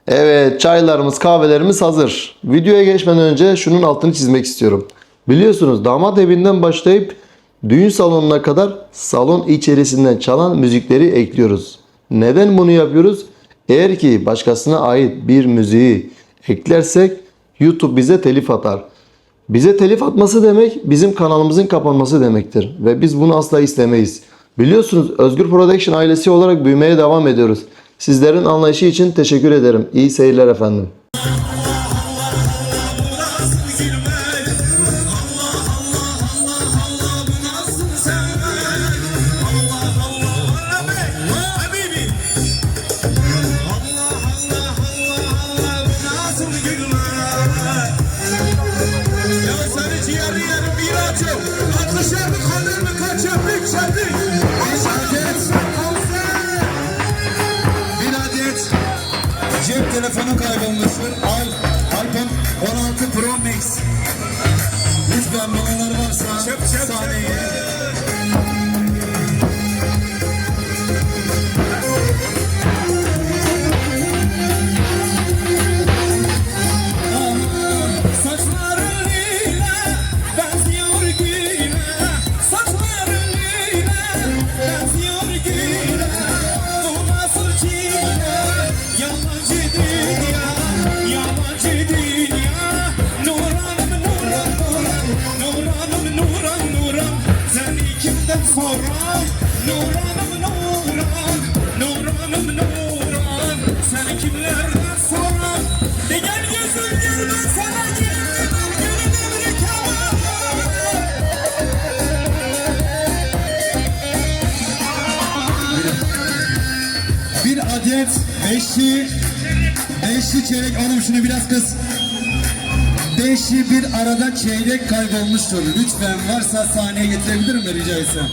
Evet, çaylarımız, kahvelerimiz hazır. Videoya geçmeden önce şunun altını çizmek istiyorum. Biliyorsunuz damat evinden başlayıp düğün salonuna kadar salon içerisinden çalan müzikleri ekliyoruz. Neden bunu yapıyoruz? Eğer ki başkasına ait bir müziği eklersek YouTube bize telif atar. Bize telif atması demek bizim kanalımızın kapanması demektir. Ve biz bunu asla istemeyiz. Biliyorsunuz Özgür Production ailesi olarak büyümeye devam ediyoruz. Sizlerin anlayışı için teşekkür ederim. İyi seyirler efendim. Cep telefonu kaybolmuştur. iPhone 16 Pro Max. Lütfen banalar varsa sahneye. Sen kimlerden sonra de gel gözüm gülme sana Bir adet beşli çeyrek, oğlum şunu biraz kız. Beşli bir arada çeyrek kaybolmuştur. Lütfen varsa sahneye getirebilir mi rica etsem?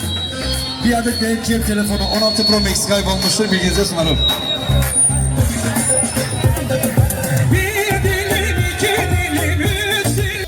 Bir adet de cep telefonu 16 Pro Max kaybolmuştur, bilginize sunarım. bir dilim iki dilim üç dilim.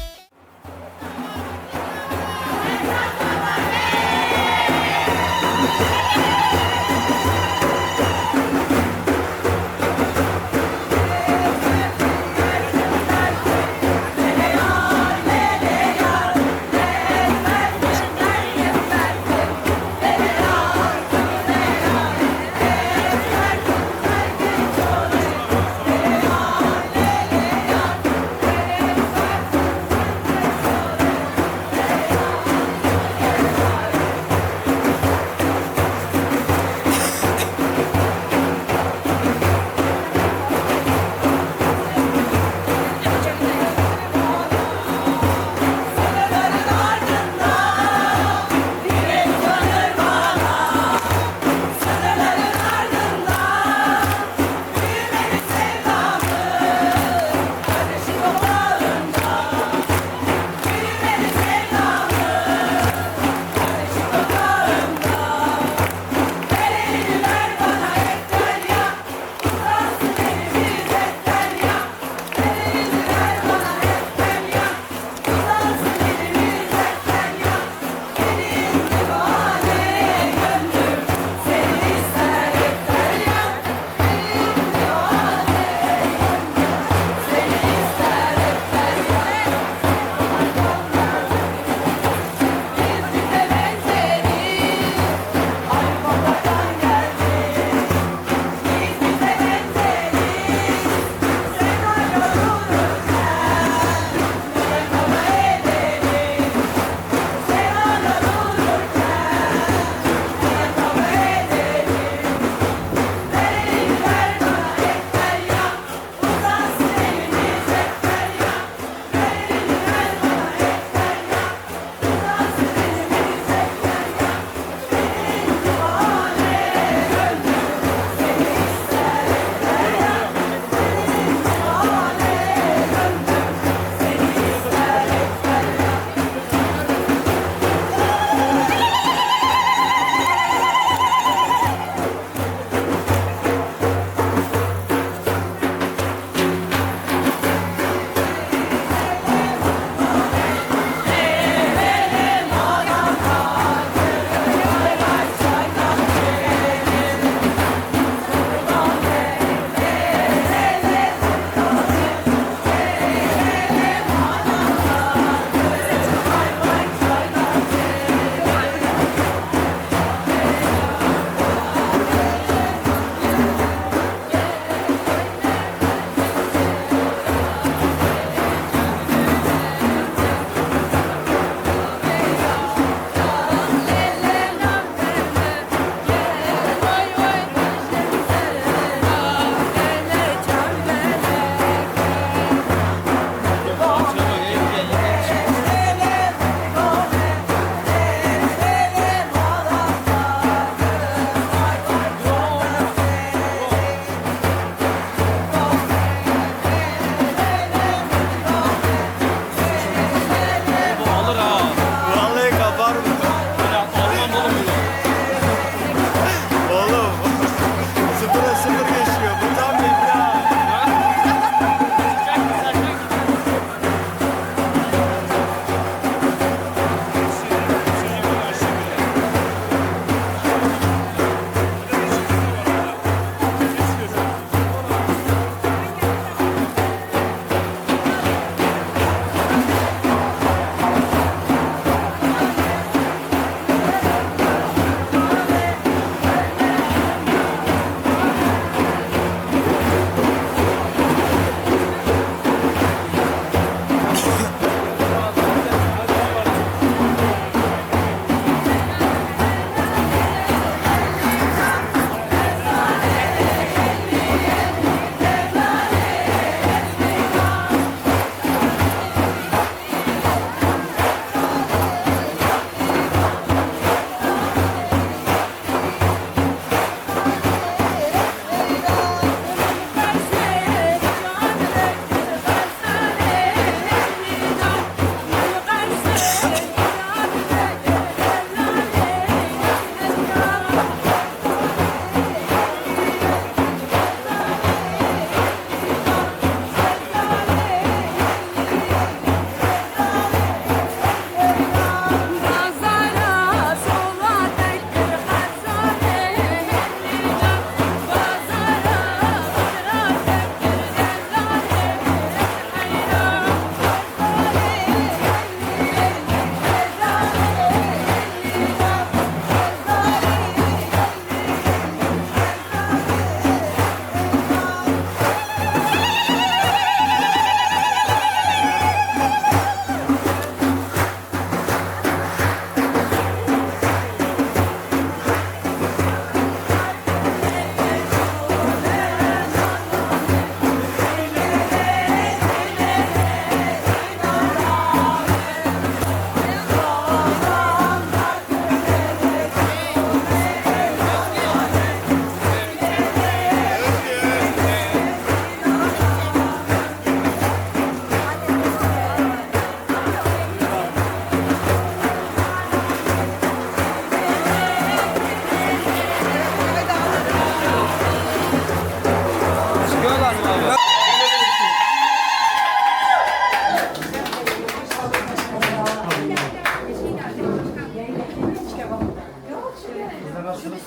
Buyurun,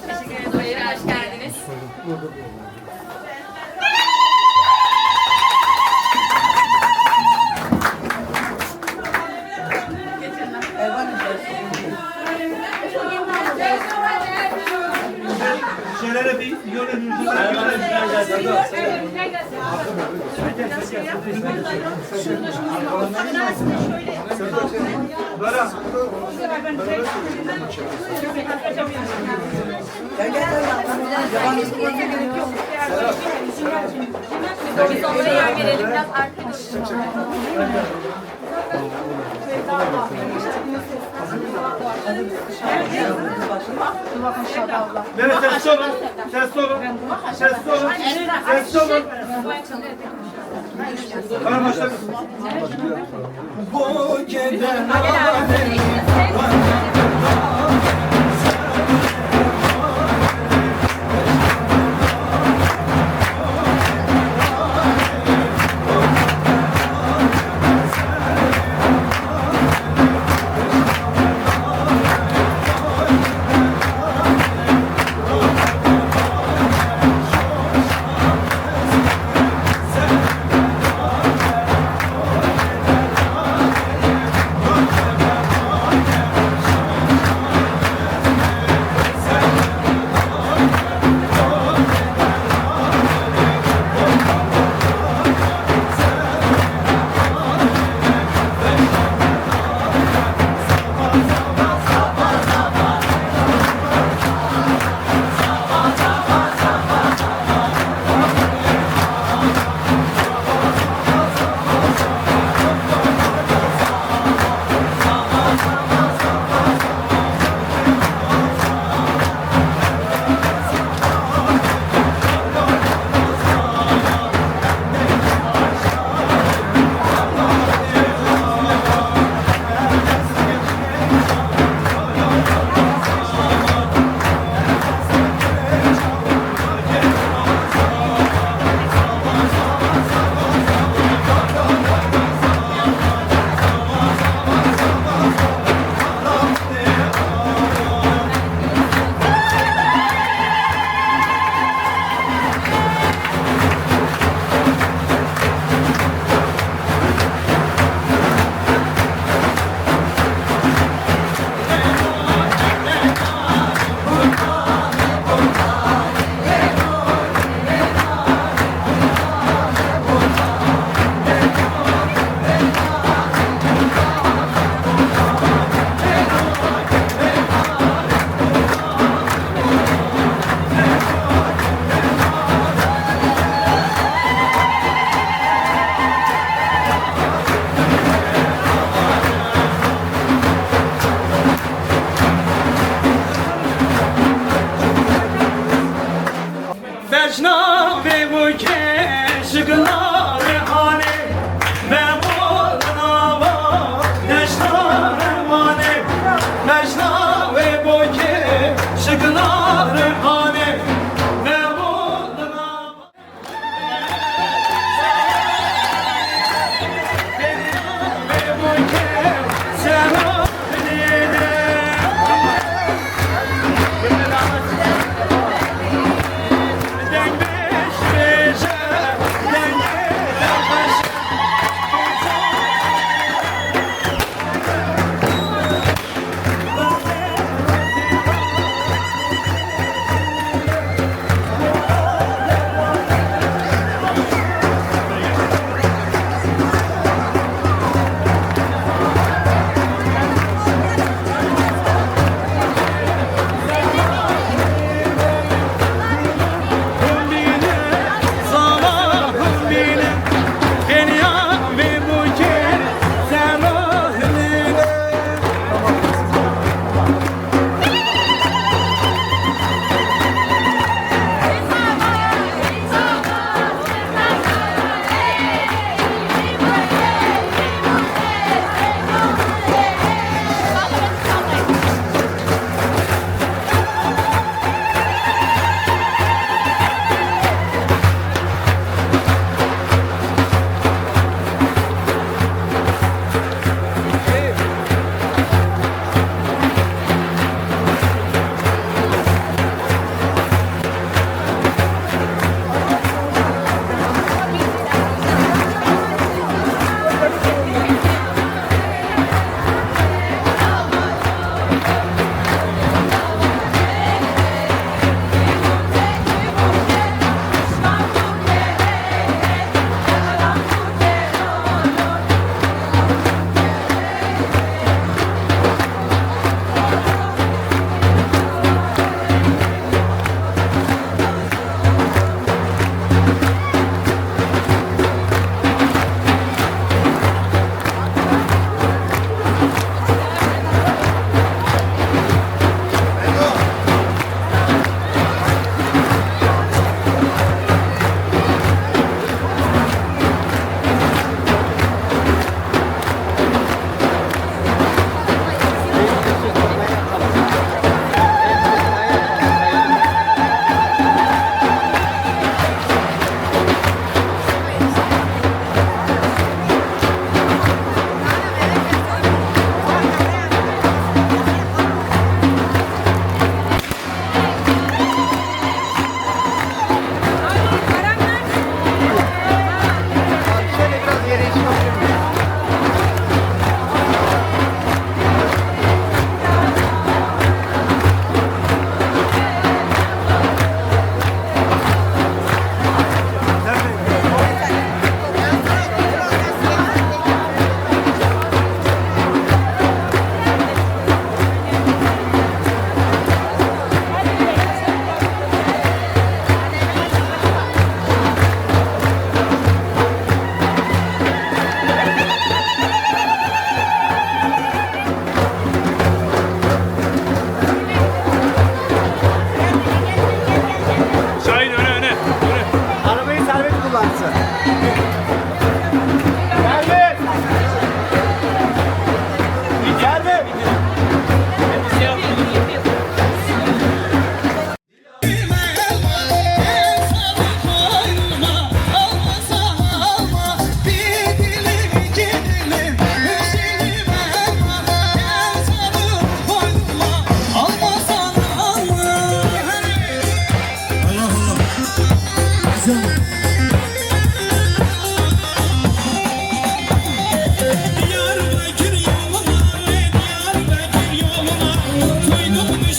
hoş geldiniz. Şeylere bir yol Biz onlara yer verelim biraz arkadaşlar. Evet, ses olun. Ses olun. Ses olun. Ses olun. Tamam, başla. Bu keder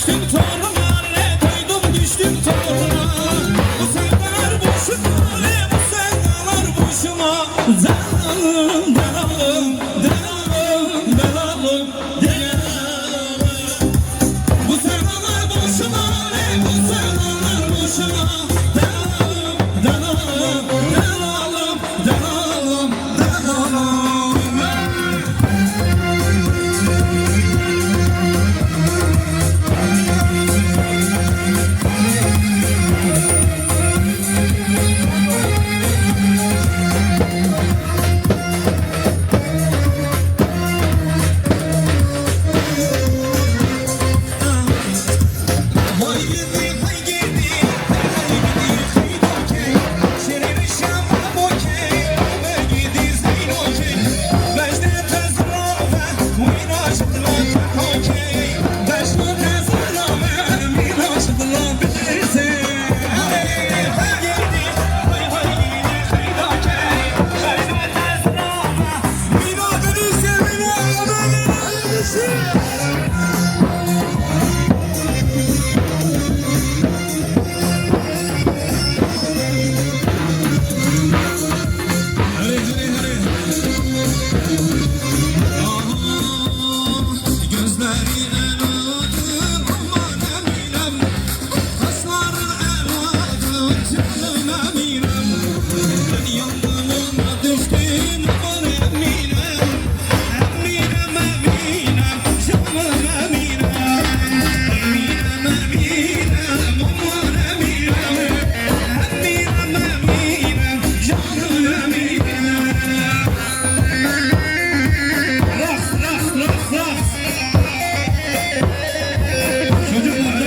düştüm toruna, ne koydum düştüm toruna. Bu sevdalar boşuna, ne bu sevdalar boşuna. Delalım, delalım, delalım, delalım, delalım. Bu sevdalar boşuna, ne bu sevdalar boşuna. Delalım, delalım, delalım, delalım, delalım. Hay gidi, hay gidi, hay gidi, hay okey. Şerif şamam okey, be gidi zeyn okey. Vecde tezrave, minaşdılar okey. Vecde tezrave, minaşdılar bizi. Hay gidi, hay gidi, hay okey. Vecde tezrave, minaşdılar bizi. Gözleri eladır aman eminem. Kaşları eladır canım eminem. Ben yangınına düştüm aman eminem. Eminem eminem canım eminem. Eminem eminem aman eminem. Eminem eminem canım eminem. Raks, raks, raks, raks. Çocuklar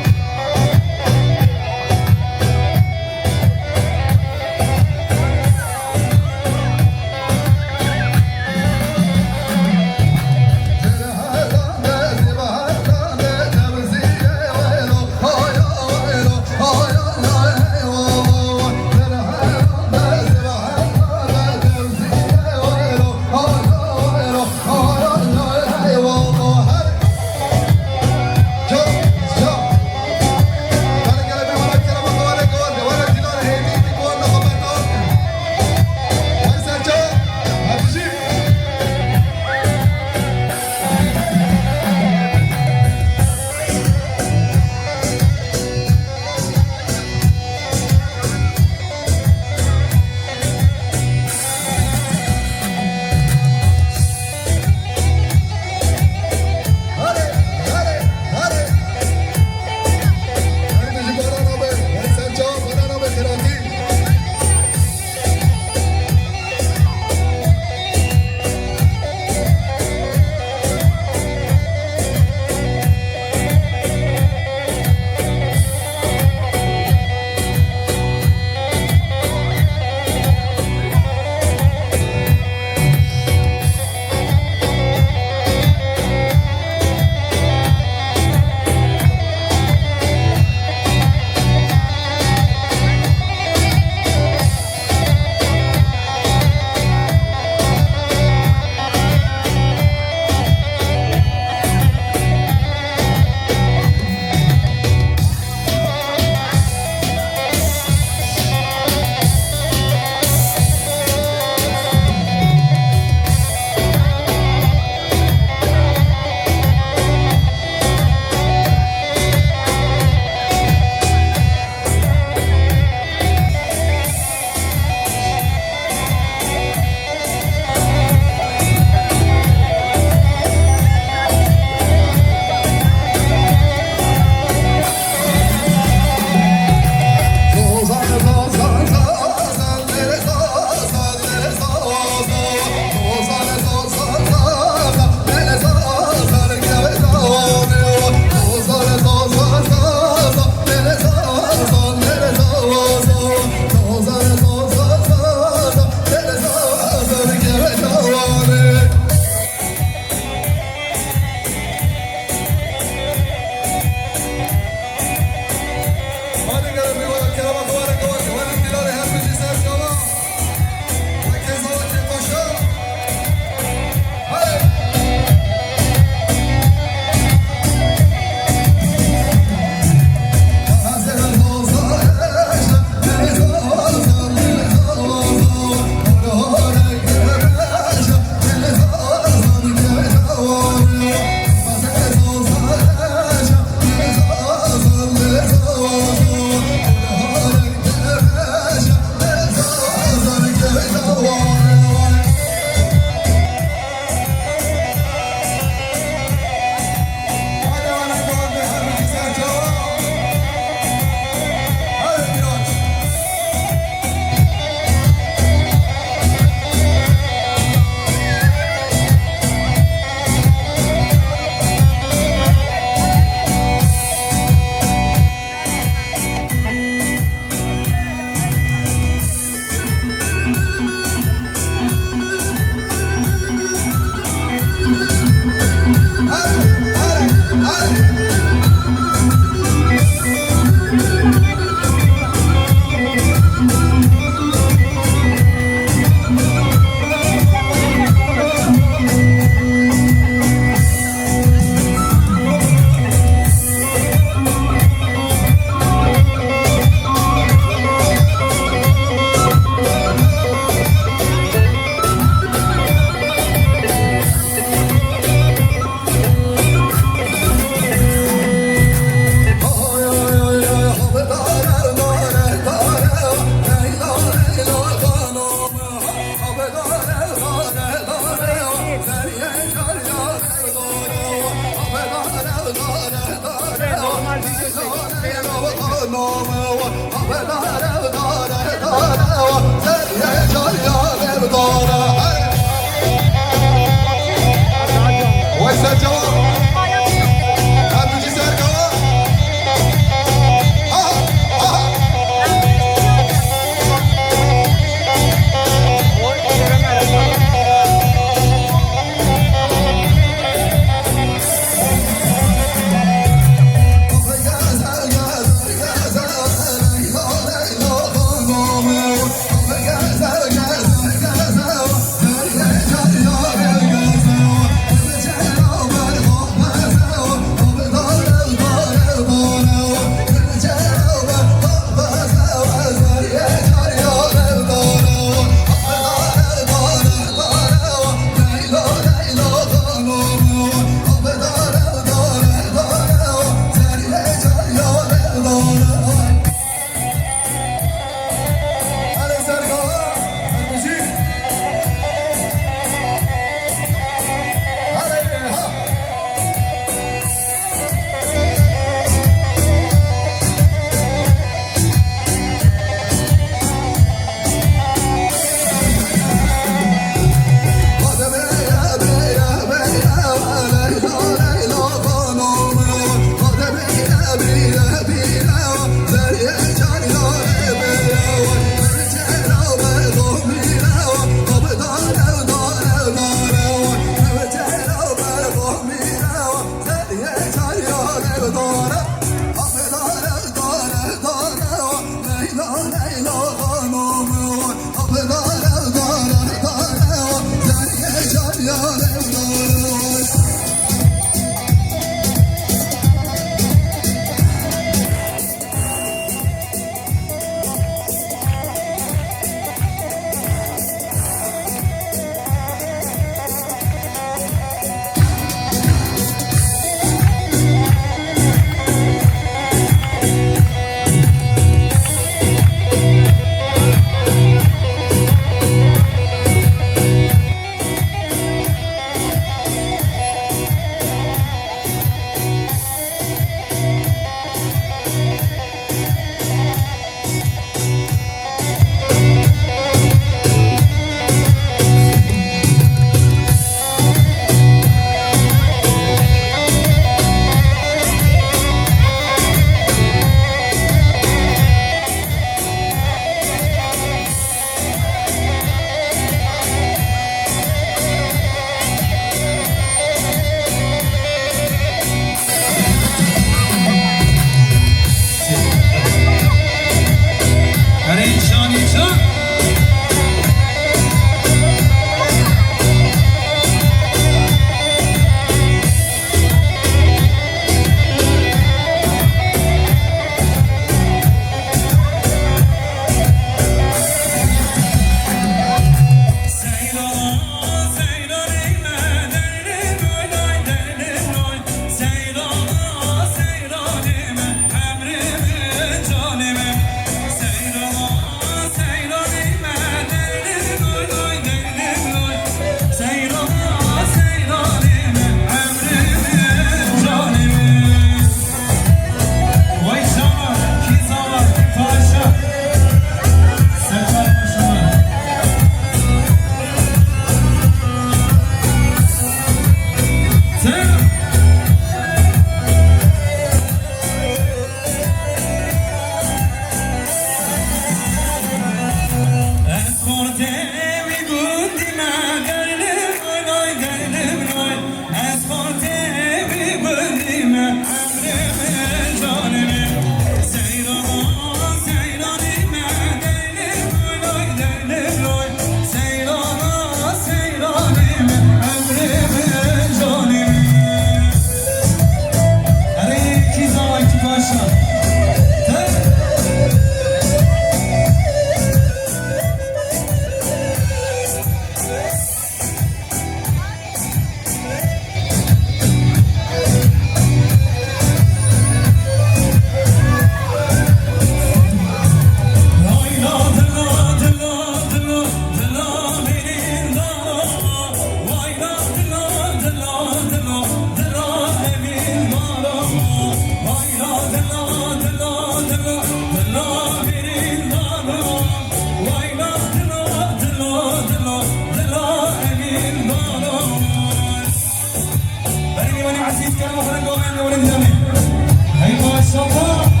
Mustafa.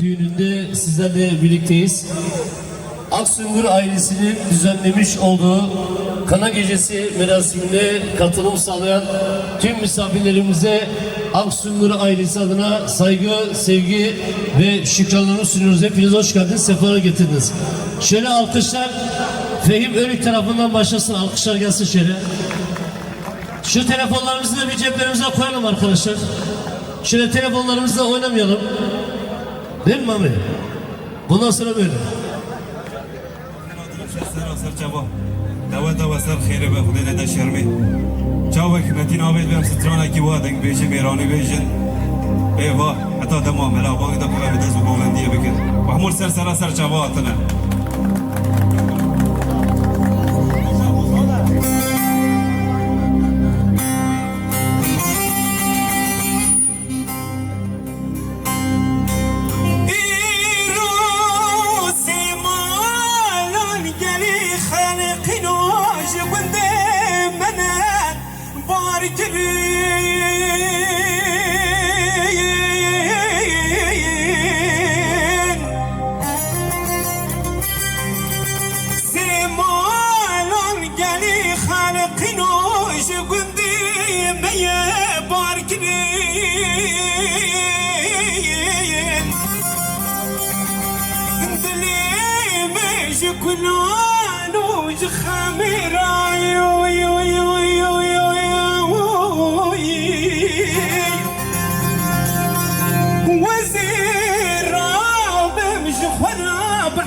Düğününde sizlerle birlikteyiz. Aksungur ailesinin düzenlemiş olduğu Kana Gecesi merasimine katılım sağlayan tüm misafirlerimize Aksungur ailesi adına saygı, sevgi ve şükranlarını sunuyoruz. Hepiniz hoş geldiniz, sefalar getirdiniz. Şöyle alkışlar Fehim Önük tarafından başlasın, alkışlar gelsin şöyle. Şu telefonlarımızı da bir ceplerimize koyalım arkadaşlar. Şöyle telefonlarımızla oynamayalım. Değil mi Mami? Bundan sonra böyle. دعوت و سر خیره به خودت ده شرمی چاوک متین آبید بهم سترانه کی وادنگ بیچه میرانی بیچن ایوا حتی تمام هلا بانگ ده کوه بدز و بولندیه بکن و همون سر چاواتنه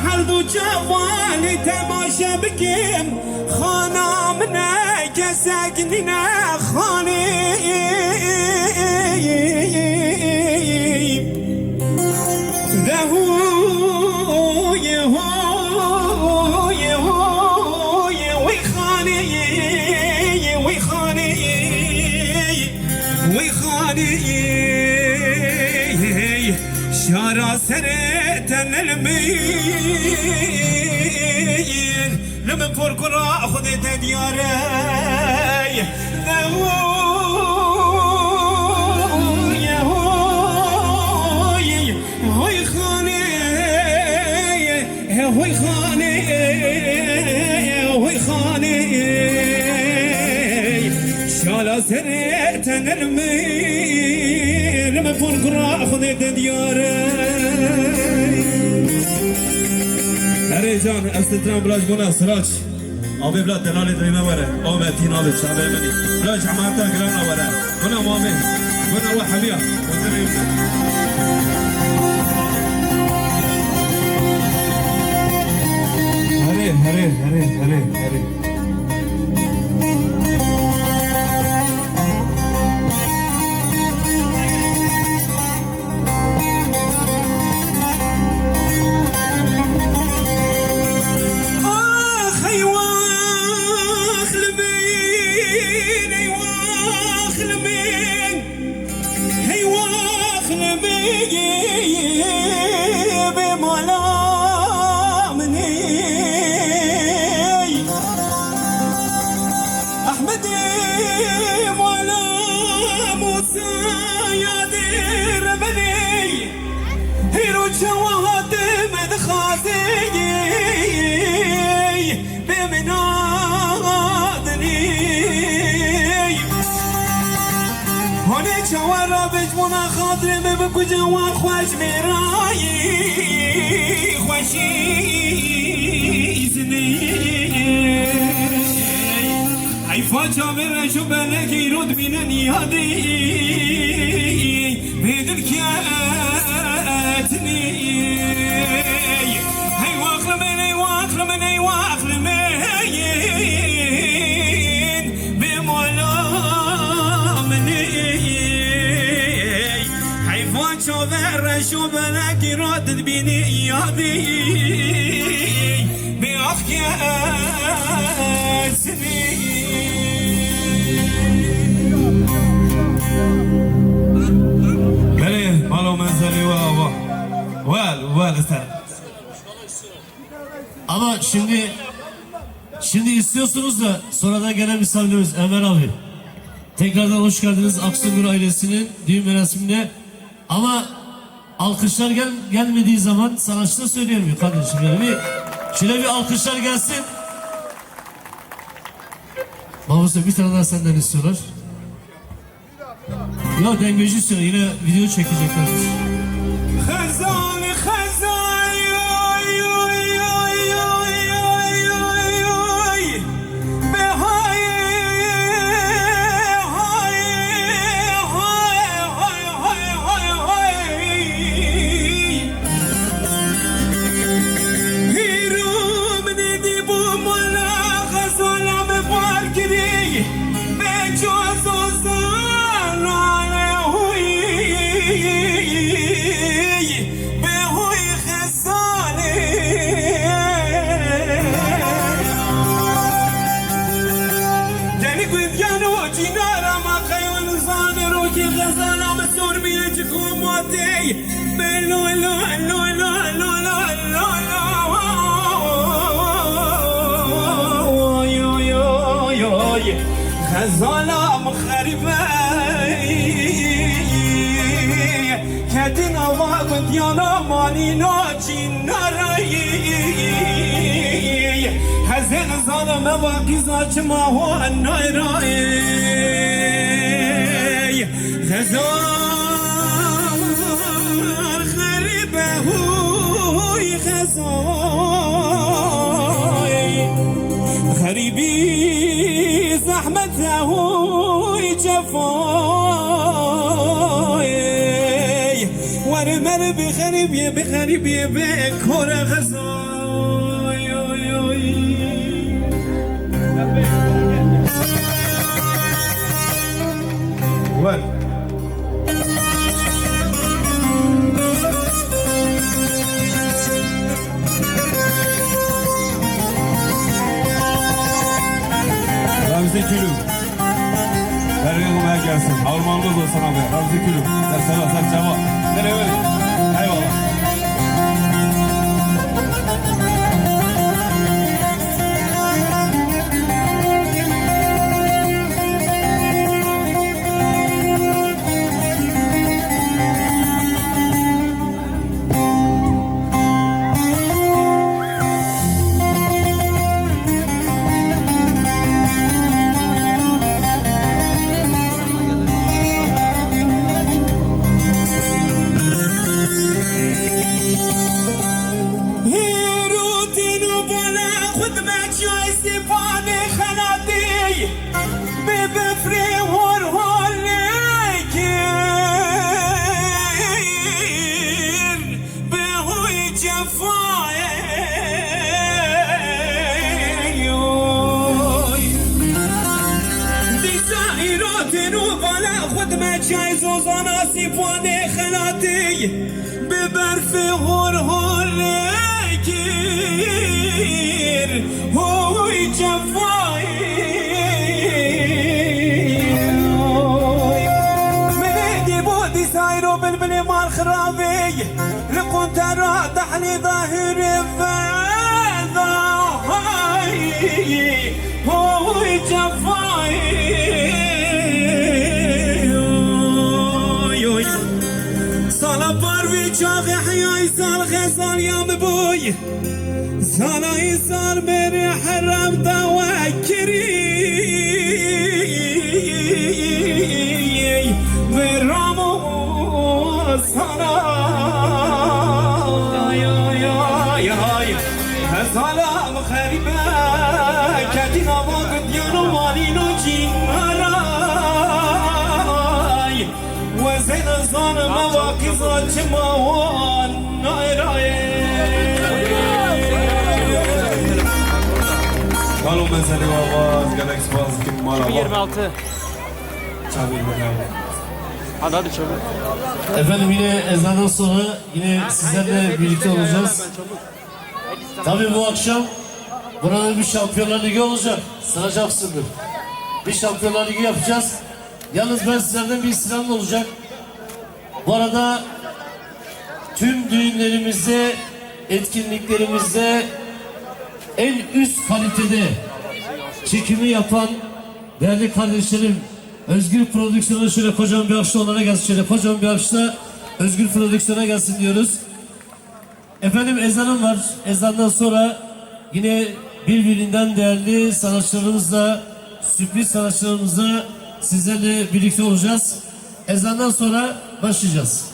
هل دو جوانی تماشا بکیم خانامنا کسکنینا خانی دهوی هوی هوی وی خانی وی خانی وی خانی شارع سرتن المين لما فرقرا خذت دياري يا هوي خاني هوي خاني هوي خاني شارع سرتن المين لما فرقرا خذت دياري هره جان استرام بلاش بنا سراج آبی بلاد دلالی دریمه وره آبی تینا بید شعبه منی بلاش عمارتا گرانا وره بنا مامی بنا وحبیا هره جواد من خازي بمنادني هوني جوار بجمونا خاطري ببكو جوار خوش مراي خوشي إذني حيفا جامر شو بلكي رود من نيادي بيدن كياتني هي واخل من بمولا مني حيفا جامر شو بلكي رود من نيادي بأخياتني Malo manzari well sen. Ama şimdi istiyorsunuz da sonradan gelen misafirimiz Ömer abi. Tekrardan hoş geldiniz Aksungur ailesinin düğün merasimine. Ama alkışlar gelmediği zaman sanatçı da söyleyemiyor kardeşim. Yani şöyle bir alkışlar gelsin. Mahmut bir tane daha senden istiyorlar. Ya dengeci istiyor, yine video çekecekler. غزالة مخربة كدنا وقت يانا ماني ناجي ناري هزين ظالم واقزا جما هو النايري غزال خربة هوي غزال غريبي زحمته جفاي ورمر بخري بيه بغریبی به کار غذای ول Ramzi Külü Vergin gelsin Almanlı olsun abi Ramzi Külü Sersela Serçava Nereye verin Eyvallah به برف هر گیر هوی جوایی من دی بودی سایرو بلبل مال خرابی لقون ترى تحلي ظاهر فضاي هوی جوایی سالا پروی چاق حیای سال غزال یام بوی سالای سال بری حرم توکری برامو سالا سالا خریبه کدینا وقت یانو مالینو جینارای وزين صار مواقف جماوان نايراي قالوا من سنة واواز قالك سباز كم مرة 26 Hadi çabuk. Efendim yine ezandan sonra yine sizlerle birlikte olacağız. Tabii bu akşam buranın bir Şampiyonlar Ligi olacak. Sıracaksındır. Bir Şampiyonlar Ligi yapacağız. Yalnız ben sizlerden bir istirham olacak. Bu arada tüm düğünlerimizde, etkinliklerimizde en üst kalitede çekimi yapan değerli kardeşlerim Özgür Prodüksiyon'a şöyle kocaman bir alkışla onlara gelsin. Şöyle kocaman bir alkışla Özgür Prodüksiyon'a gelsin diyoruz. Efendim ezanım var. Ezandan sonra yine birbirinden değerli sanatçılarımızla, sürpriz sanatçılarımızla sizlerle birlikte olacağız. Ezandan sonra başlayacağız.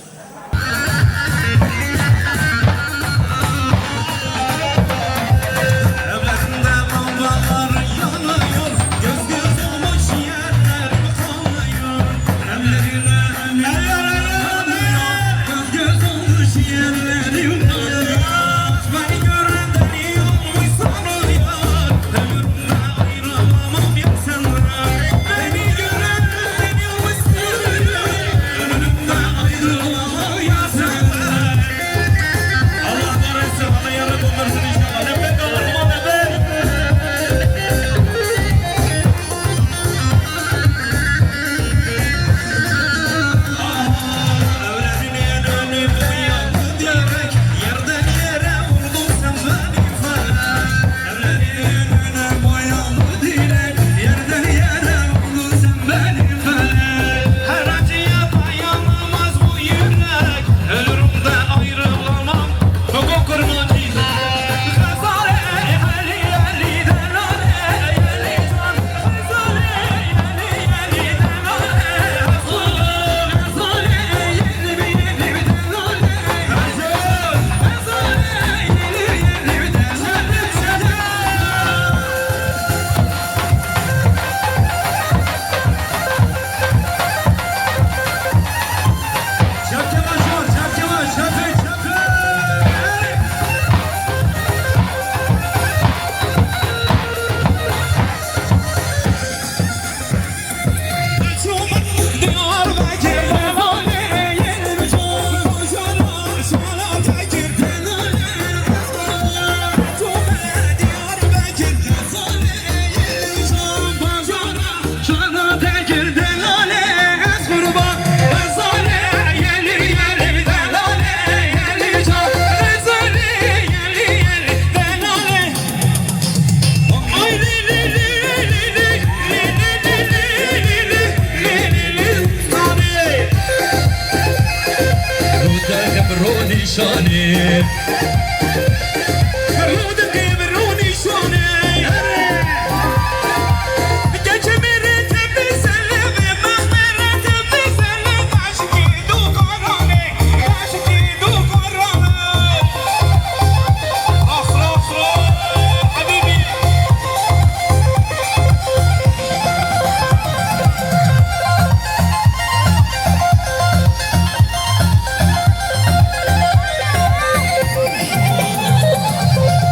نشاني فرودك يبروني شوني جمرت بسلم مغمرت بسلم عشقي دوكراني عشقي دوكراني أخرى حبيبي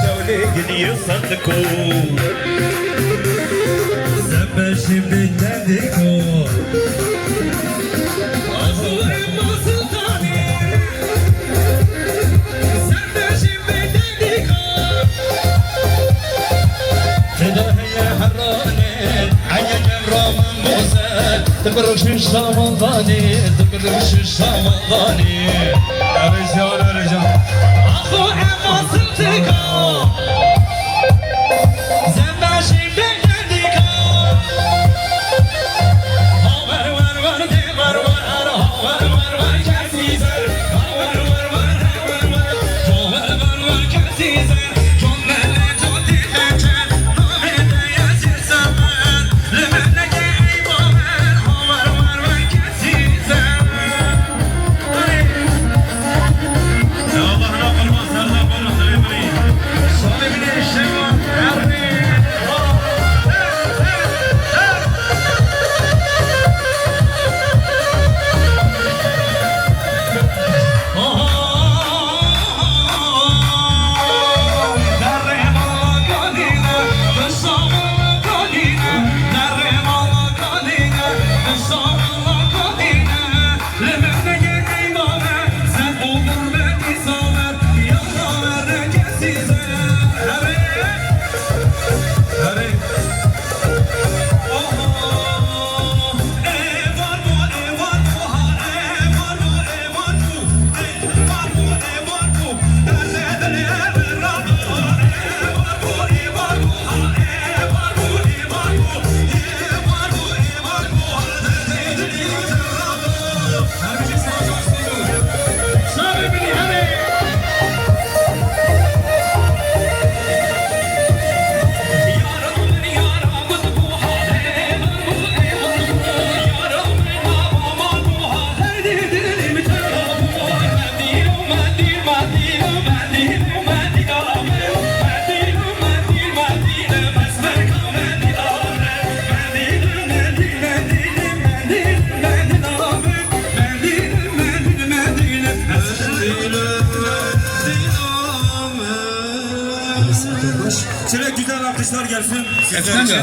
دولي يصدقوا زبش بتدكوا أخوي ما سلطاني زبش بتدكوا كده هي حراني عيا جمرة من موسى تبرش الشامضاني تبرش الشامضاني يا رجال يا رجال أخوي ما سلطاني زباشي بتدكوا Şöyle güzel alkışlar gelsin. Efendim.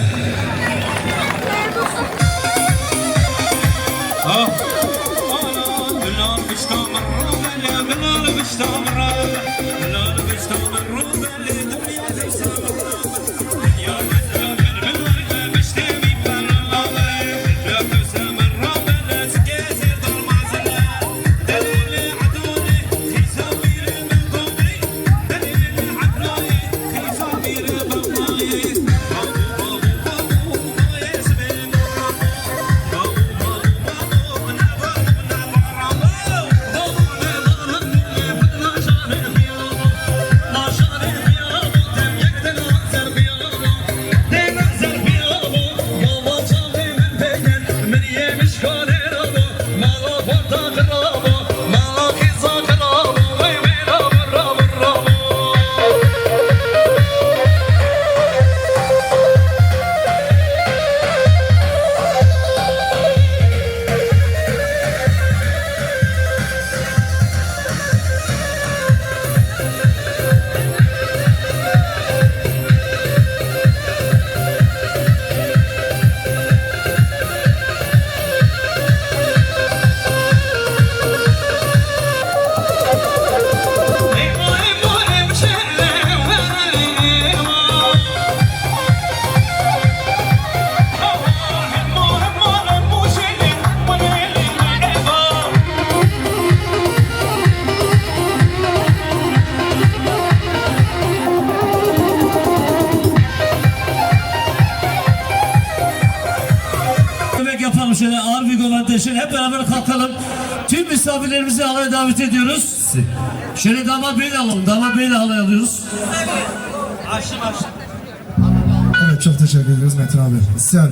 Şöyle ağır bir gomenteşin hep beraber kalkalım. Tüm misafirlerimizi alaya davet ediyoruz. abisi. Şöyle damat beyi de alalım. Damat beyi de halay alıyoruz. Evet, çok teşekkür ederiz Metin abi. İsyan.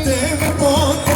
Dev bot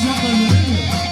sıcaklar değil mi?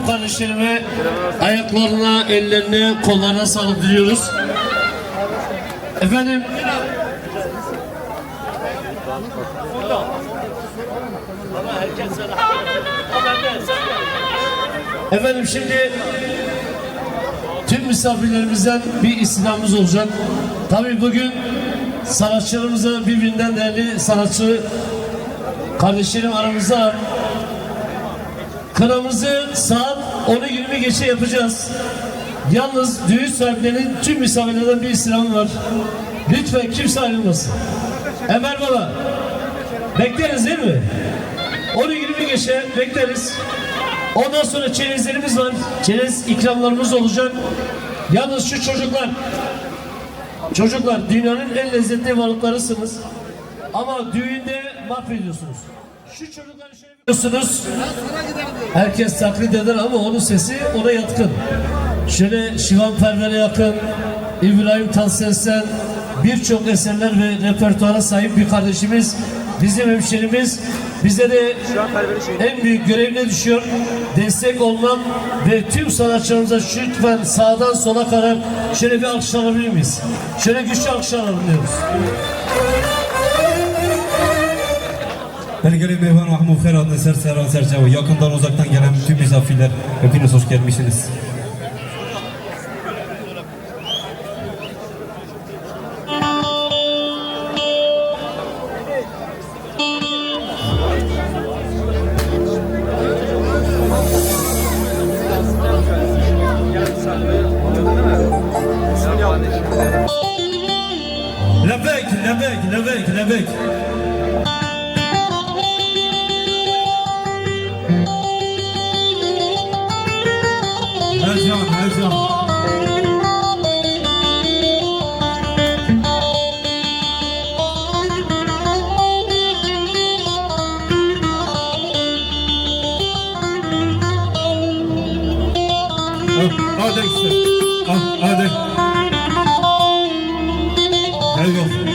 tüm kardeşlerime ayaklarına, ellerine, kollarına sağlık diliyoruz. Efendim, şimdi tüm misafirlerimizden bir istirhamımız olacak. Tabii bugün sanatçılarımızla birbirinden değerli sanatçı kardeşlerim aramızda var. Kınamızı saat 10'u 20 geçe yapacağız. Yalnız düğün sahiplerinin tüm misafirlerden bir istirhamı var. Lütfen kimse ayrılmasın. Ömer Baba, bekleriz değil mi? 10'u 20 geçe bekleriz. Ondan sonra çerezlerimiz var. Çerez ikramlarımız olacak. Yalnız şu çocuklar dünyanın en lezzetli balıklarısınız. Ama düğünde mahvediyorsunuz. Şu çocukları şöyle biliyorsunuz. Herkes taklit eder ama onun sesi ona yatkın. Şöyle Şivan Perver'e yakın, İbrahim Tatlıses'ten birçok eserler ve repertuara sahip bir kardeşimiz, bizim hemşerimiz. Bize de en büyük görev ne düşüyor? Destek olmak ve tüm sanatçılarımıza lütfen sağdan sola kadar şöyle bir alkış alabilir miyiz? Şöyle güçlü alkış alabiliyoruz. Belgeli Meyvan Mahmut Khair adlı Serseran Serçava. Yakından uzaktan gelen tüm misafirler, hepiniz hoş gelmişsiniz. Lebek. Ercan. Hadi işte. Hadi. Hadi.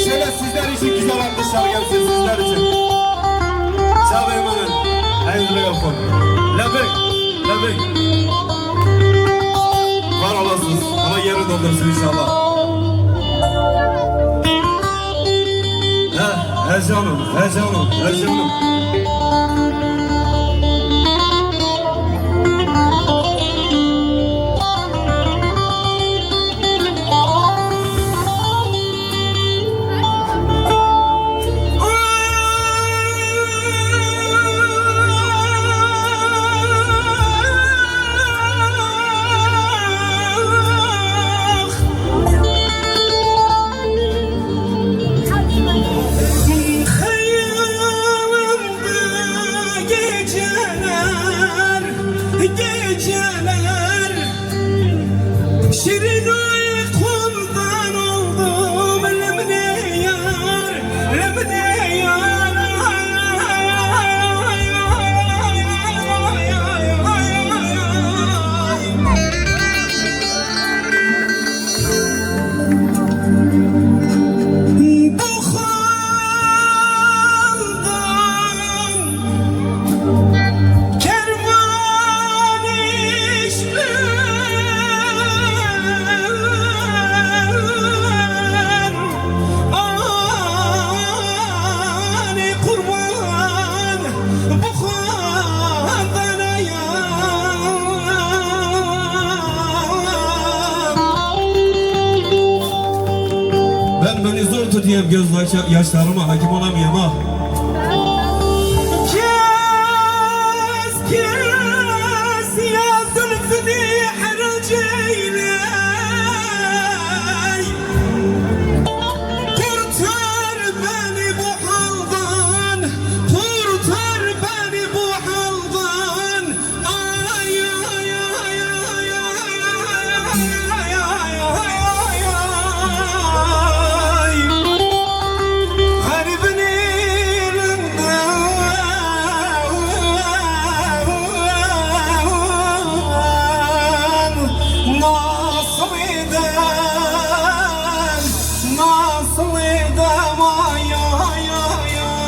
Şöyle sizler için güzel alkışlar gelsin sizler için. Çağ Beyman'ın hayırlı yapın. Lebek. Var olasınız ama yeri doldursun inşallah. Ercan'ım. Şirin uykumdan oldum lemne yar Bu halda olamıyorum, göz yaşlarıma hakim olamıyorum ha. Kes kes ya zülfünü haraceyle kurtar beni bu haldan, kurtar beni bu haldan. Ay ay ay ay ay ay ay. Garibin elinden nasıl edem, nasıl edem ay ay ay ay.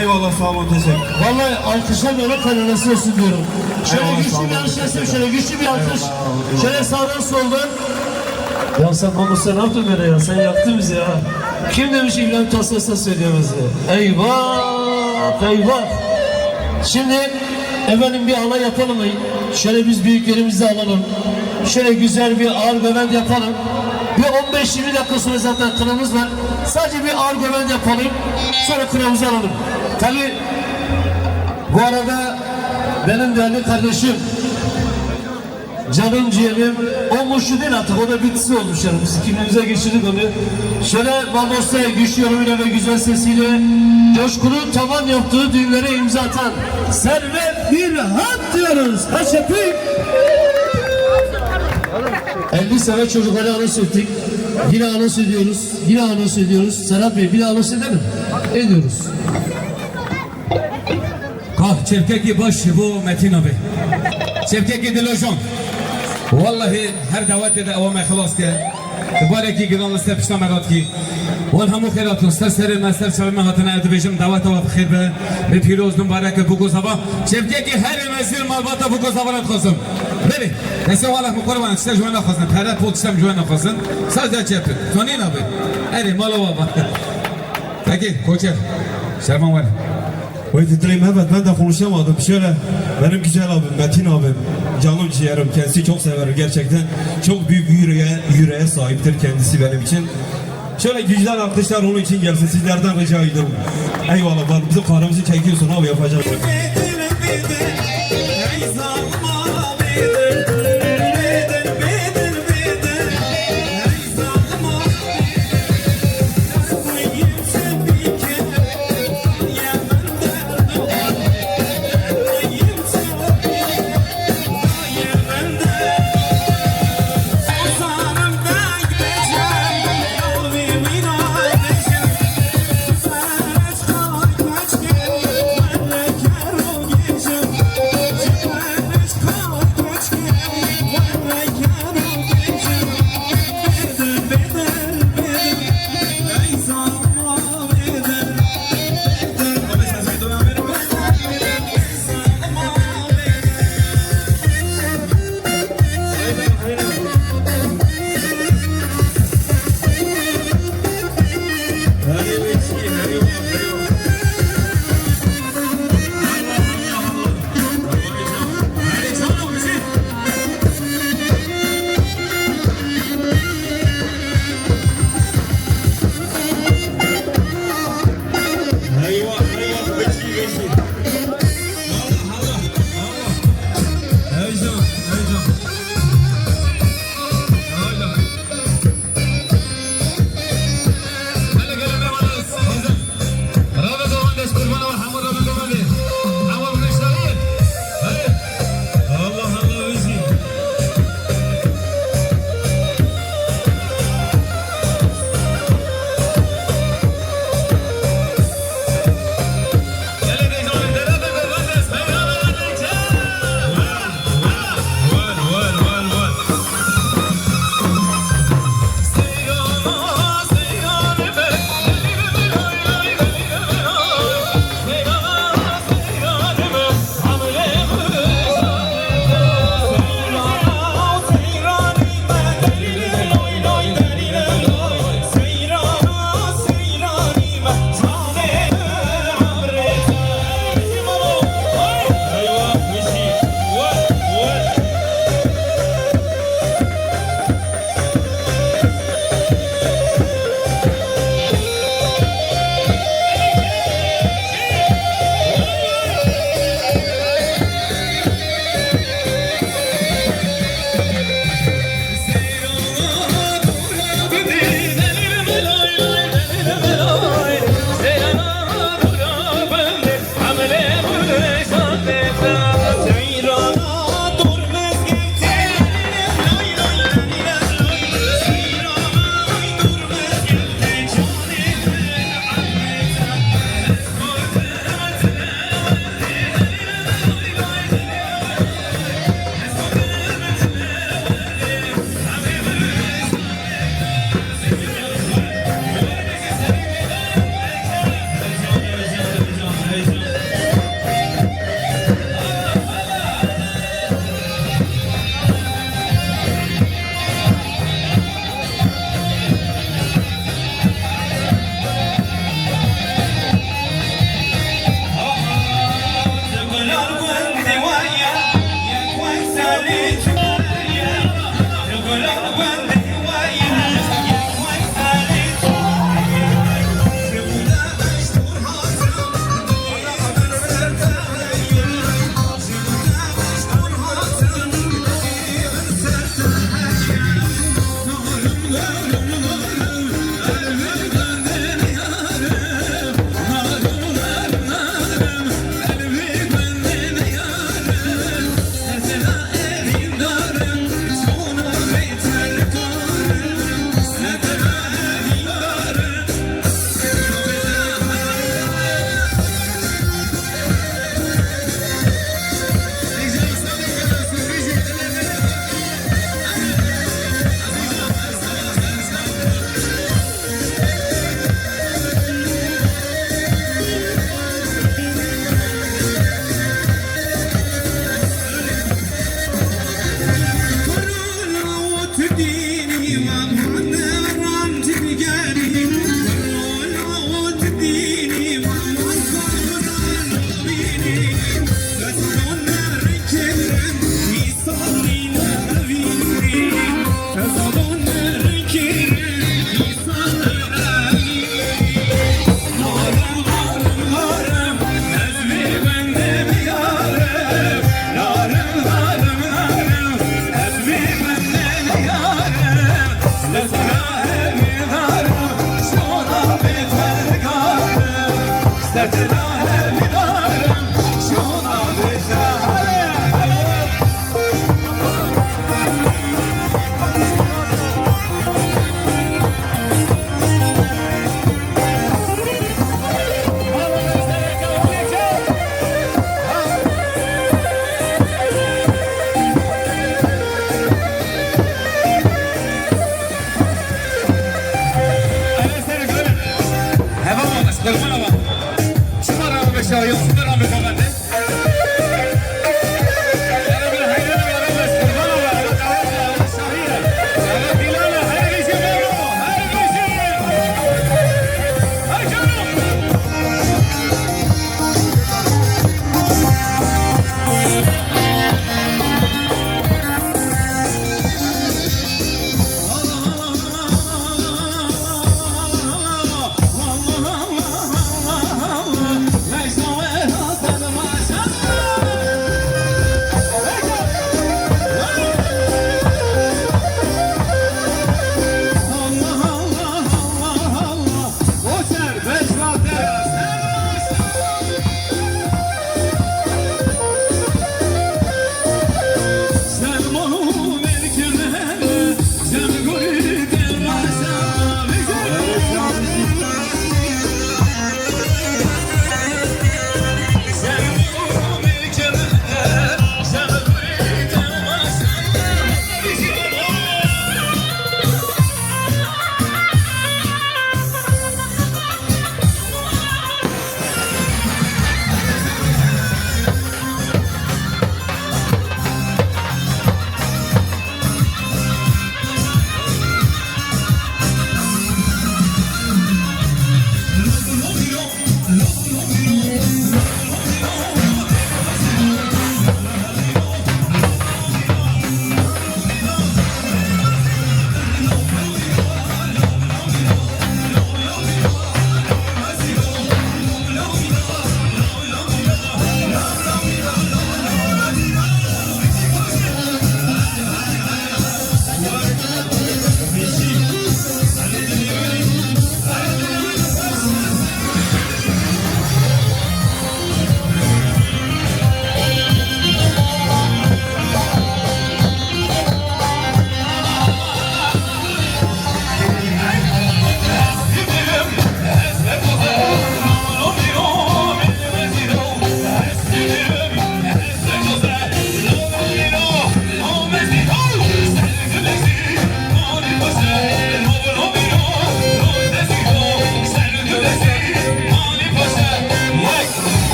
Eyvallah, sağ olun, teşekkür. Vallahi alkışlar böyle kaynanası olsun diyorum. Şöyle Eyvallah, güçlü sağ bir olun. alkış yapsın, şöyle güçlü bir alkış. Şöyle sağdan soldan. Ya sen Mamus'a ne yaptın böyle ya? Sen yaktın bizi ya. Kim demiş İbrahim Tatlıses'e söyleyemez ya? Eyvah! Eyvah! Şimdi efendim bir alay yapalım mı? Şöyle biz büyüklerimizi alalım. Şöyle güzel bir ağır göbend yapalım. Bir 15-20 dakika sonra zaten kınamız var. Sadece bir ağır göbend yapalım. Sonra kınamızı alalım. Tabii bu arada benim değerli kardeşim, canım ciğerim, o Muşlu değil artık, o da bitisi olmuş yani. Biz kimliğimize geçirdik onu. Şöyle Bambos'ta güç yorumuyla ve güzel sesiyle coşkulu tavan yaptığı düğünlere imza atan Servet Birhan diyoruz. Kaç yapayım? 50 sene çocuklara anons ettik. Yine anons ediyoruz. Yine anons ediyoruz. Serhat Bey bir de anons edelim. Ediyoruz. Kah çevkeki baş bu Metin abi. Çevkeki dilojon. Vallahi her davet de avame خلاص ke. Bareki giran liste pişta merat ki. Wan hamu khairatun ser master şavme hatına edbejim davet ve bxir be. Be piroz mübarek bu gozaba. Çevkeki her mezir malbata bu gozabarat khosum. Beli. Nese vallahi muqarban işte jwana khosum. Tarat bu istem jwana khosum. Sadece çevk. Tonin abi. Eri malo baba. Peki koçer. Şerman var. Vay titreyim, evet, ben de konuşamadım. Şöyle, benim güzel abim, Metin abim, canım ciğerim, kendisi çok severim gerçekten. Çok büyük bir yüreğe sahiptir kendisi benim için. Şöyle güzel alkışlar onun için gelsin, sizlerden rica ediyorum. Eyvallah, bak bizim karnımızı çekiyorsun abi, yapacağız.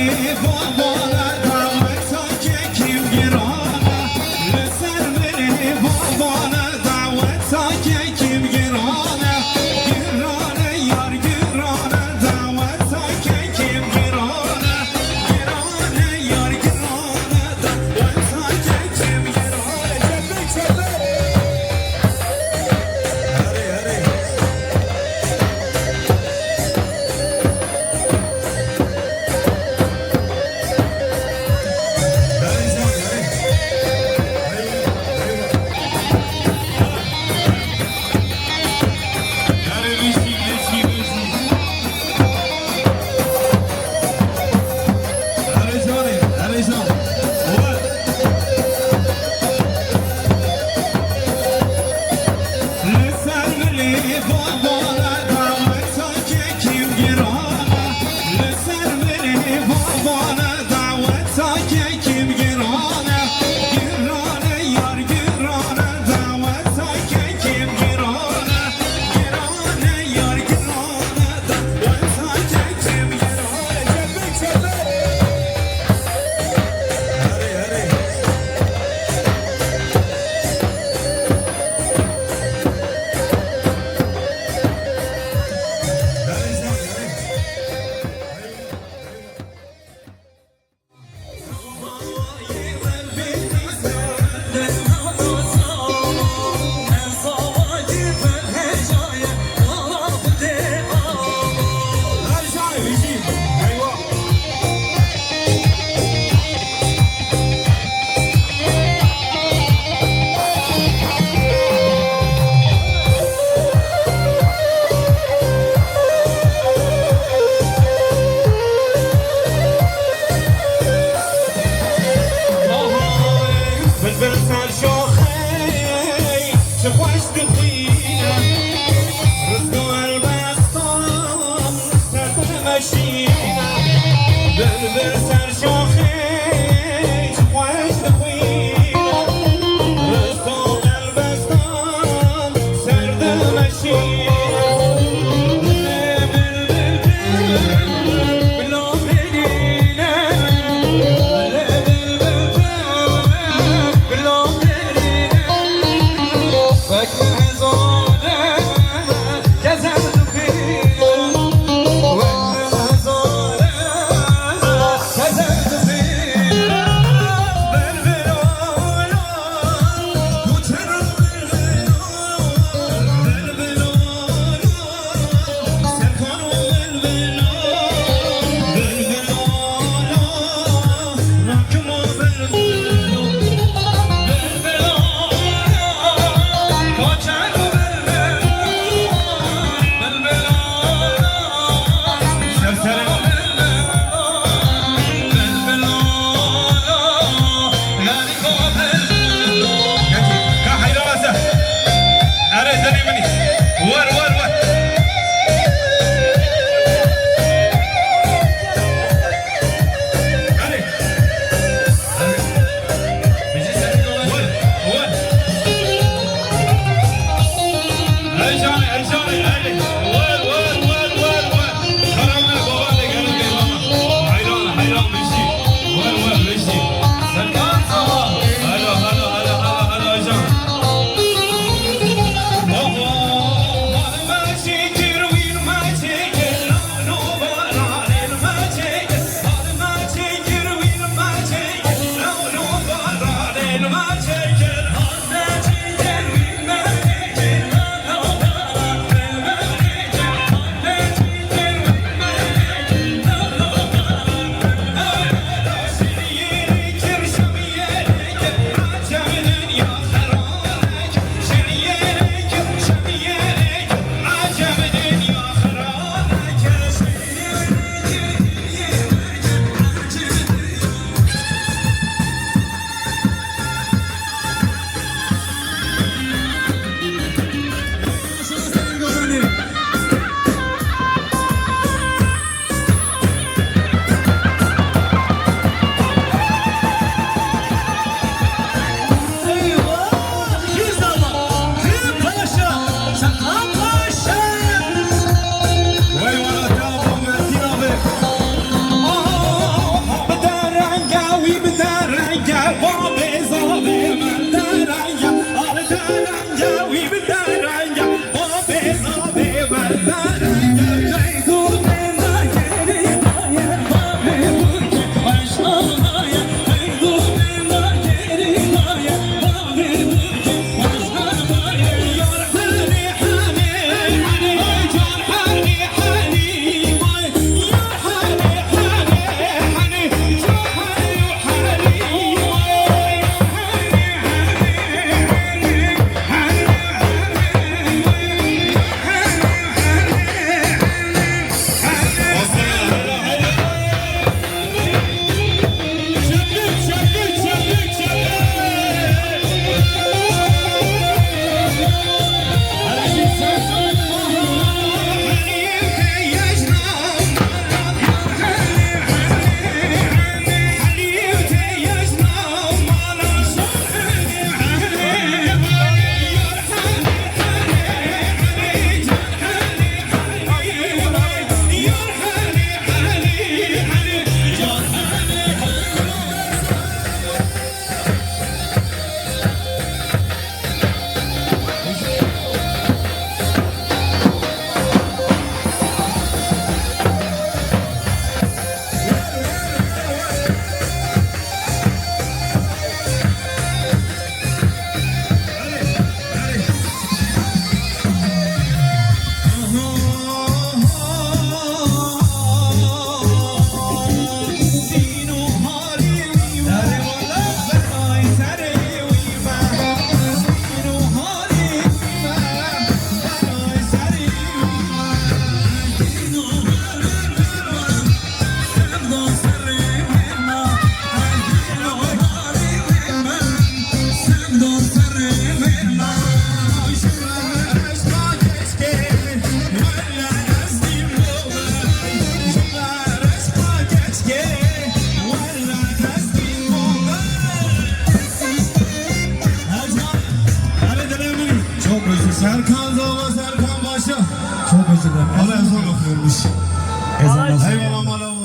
beni babana davet kim girana Lüser beni babana davet kim girana Girana yar girana davet kim girana Girana yar girana davet kim girana Çabuk çabuk Gezerdim Serkan Zala, Serkan Başa. Çok özür dilerim. Ama ezan okuyormuş. Ezan Eyvallah malalı.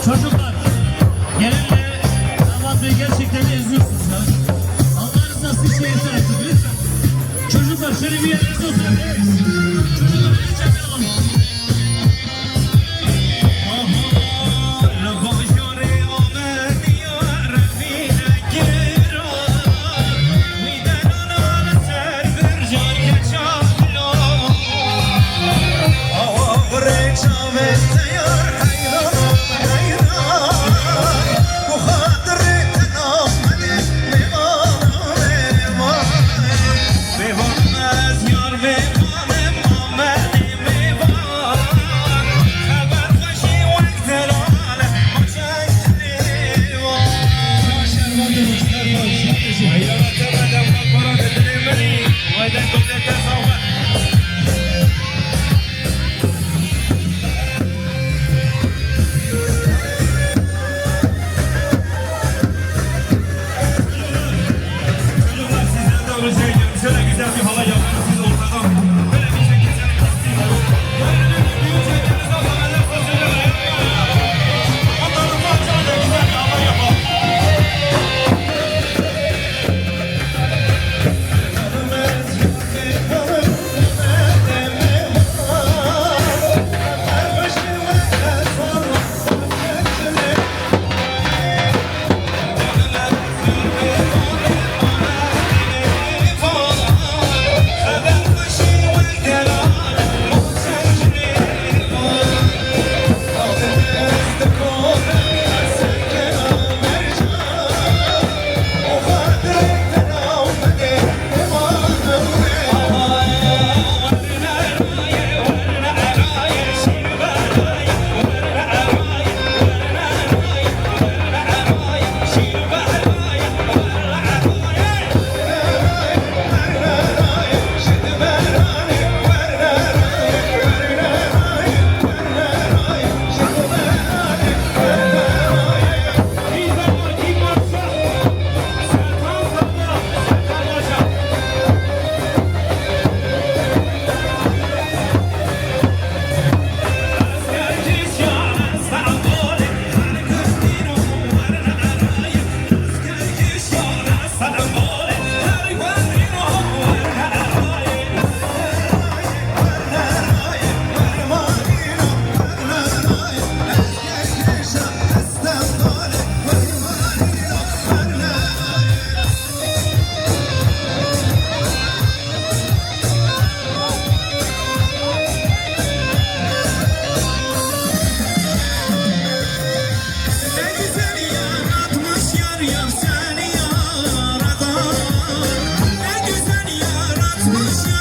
Çocuklar, gelenle damat bey gerçekten eziyorsunuz ya. Allah'ın rızası için yeter artık lütfen. Çocuklar şöyle bir yerlerinize oturabilir miyiz? Çocuklar lütfen bir alalım.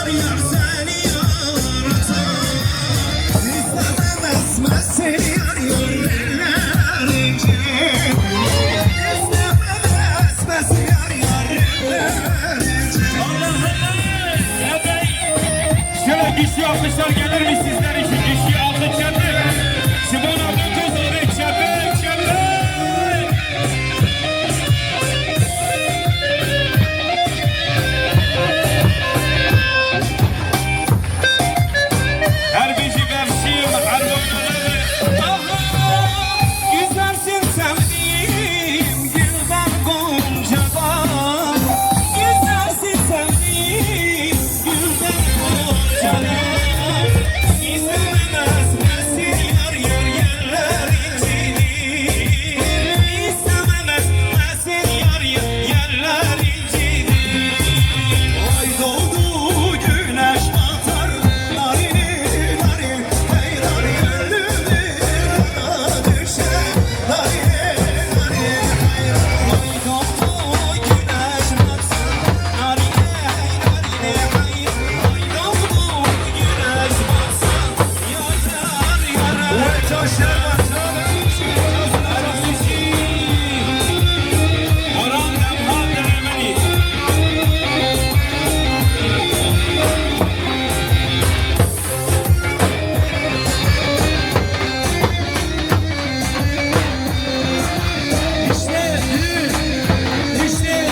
yar yar seni yaratan. İstemem esmez seni yar yar ellerince. İstemem esmez yar yar ellerince. Allah Allah! Ya bey! Şöyle dişi alkışlar gelir mi sizler için? Dişi alkış gelir. Simon abla kızları çepel çepel. Her bici verşim, her boynaları. Güzelsin sevdiğim gülden goncadan. Güzelsin sevdiğim gülden goncadan. İstemez mesin yar yar yerler incidir. İstemez mesin yar yar yerler incidir. Ay doğdu güneş batar, narini narin, hey narin gönlümü yana düşer, narini narin, hey Ay doğdu güneş batsın, narine narine hayır. Ay doğdu güneş batsın, yar yar yar. Vay taşlar var, Orhan Demha Denemeni. İşte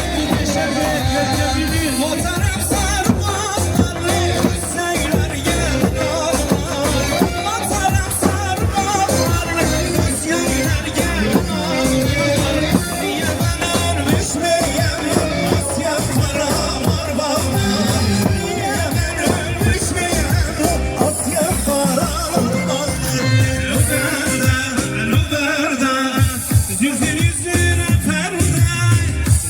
bu teşebbüs götürebilir. Fotoğraf sarmalarını söyler yerler. Fotoğraf sarmalarını söyler yerler. Niye ben ölmüş müyüm? Asya karamar bana. Niye ben ölmüş müyüm? Asya karamar bana. Lüberde, zülfün yüzüne perde.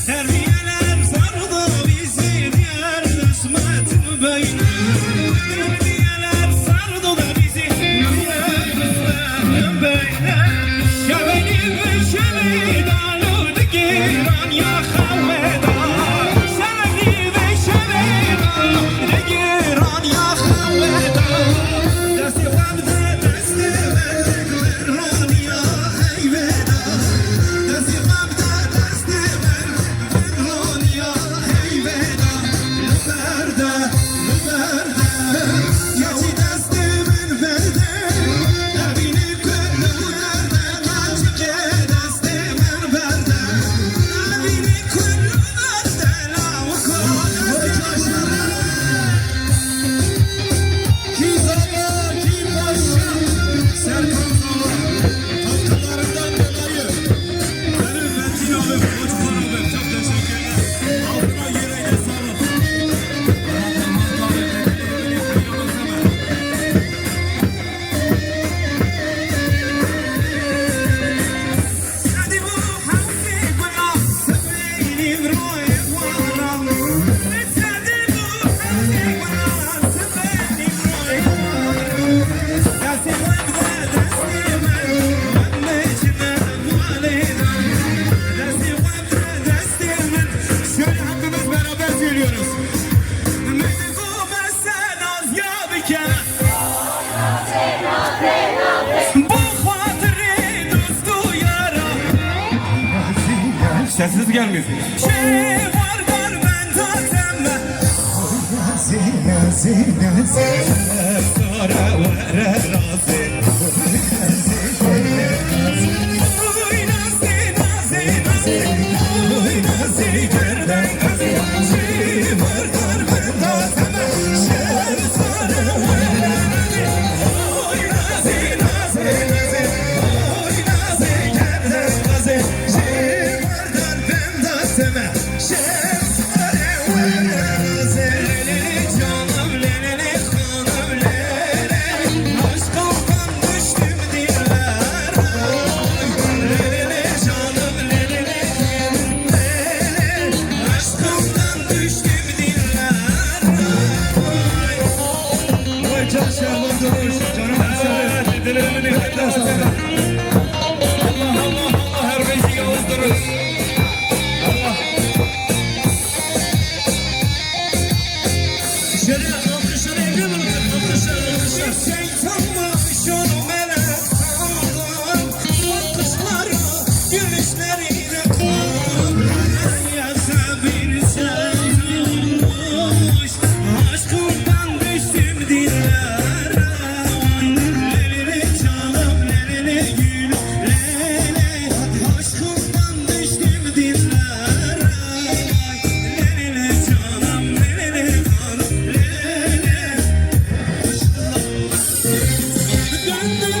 Terbiyeler sardı bizi diğer kısmet böyle. Terbiyeler sardı da bizi diğer kısmet böyle. Şeveni şevedalı giran ya haveda. Şeveni şevedalı giran ya haveda. Desti hamde desti verran ya heyveda. Desti hamde desti verran ya heyveda. Lüberde, lüberde, geçi destimin verde. Evini küllerde, kaçıke destimin verde. Evini küllerde, lavuka destimin Kim zala, kim paşa, Serkan Zala, halkalarından dolayı. Benim Metin abim, Koçman abim, çok teşekkürler. Altına yüreğine sağlık. Hadi bu hamsi bana, benim ruhum bana. Hadi bu hamsi bana, benim ruhum bana. Dersim evde, dersim ben de içime validem. Dersim evde, dersim şöyle hepimiz beraber söylüyoruz. Müziku besen az ya bike. Bu hatırı dostu yara. Sessiz gelmiyor. Şey var gar ben tatemme. Zine zine zine Sara vere razı. Oy nazi nazi nazi. Oy nazi gerden nazi. Şey var gar ben tatemme. Şer Sara vere razı. Oy nazi nazi nazi. Oy nazi gerden nazi. Şey var gar ben tatemme. Şer Sara vere razı. Lelele canım lelele hanım lele. Aşkımdan düştüm dillere. Lelele canım lelele hanım lele. Aşkımdan düştüm dillere. Vay can Şahman durmuş canım hemşerim. Dilerimini hatta sana. Allah Allah Allah her beşi yazdırır. Şöyle alkışlar evli mi? Alkışlar. Sen sanmış onu melek sandım. Alkışları gülüşlerine koydum. Yasa bir sevmiş. Aşkımdan düştüm dillere. Lelele canım, lelele gül, lele. Aşkımdan düştüm dillere. Lelele canım, lelele canım, lele. Döndü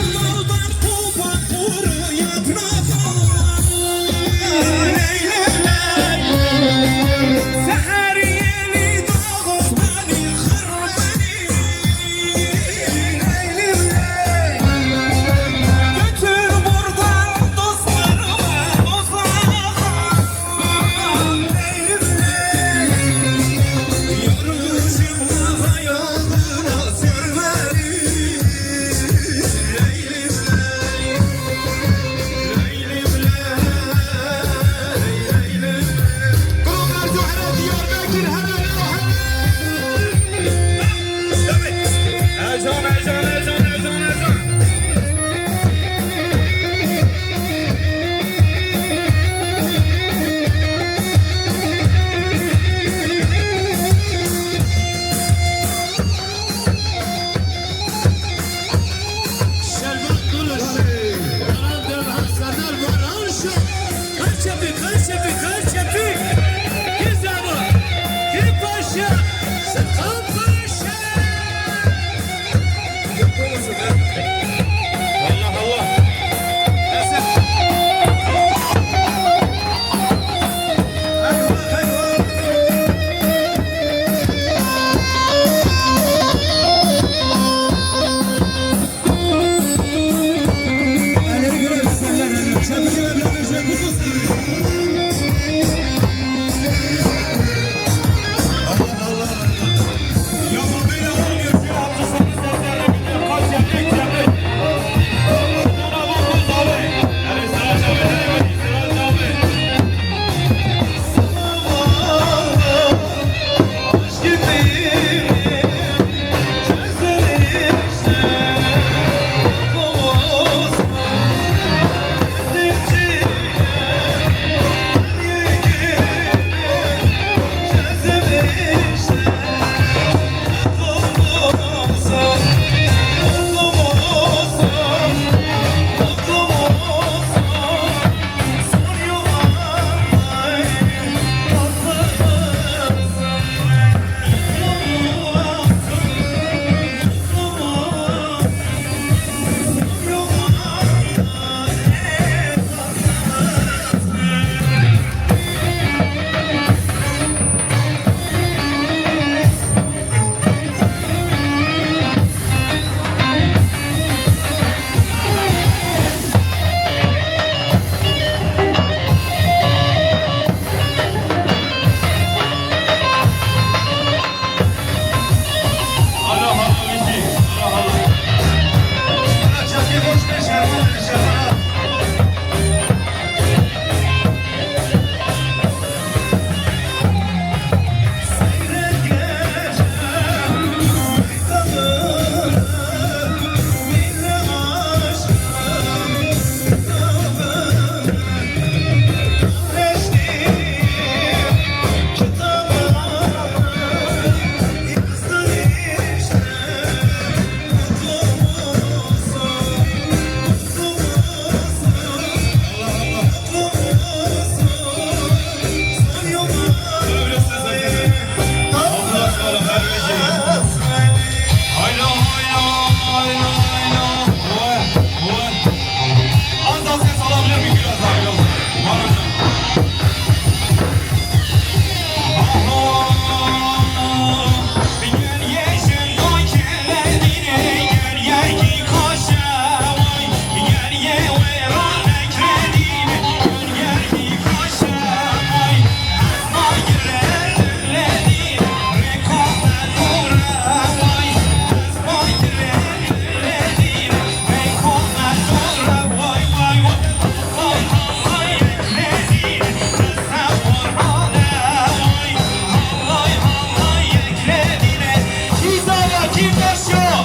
kim taşıyor?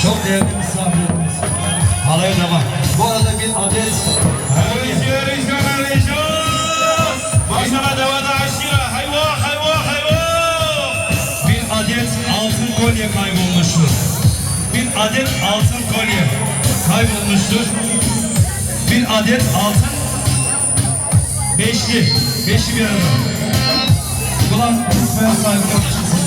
Çok değerli misafirlerimiz. Halaya devam. Bu arada bir adet Bir adet altın kolye kaybolmuştur. Bir adet altın kolye kaybolmuştur. Bir adet altın beşli. Beşli bir arada. ulan lütfen saygı konuşursunuz.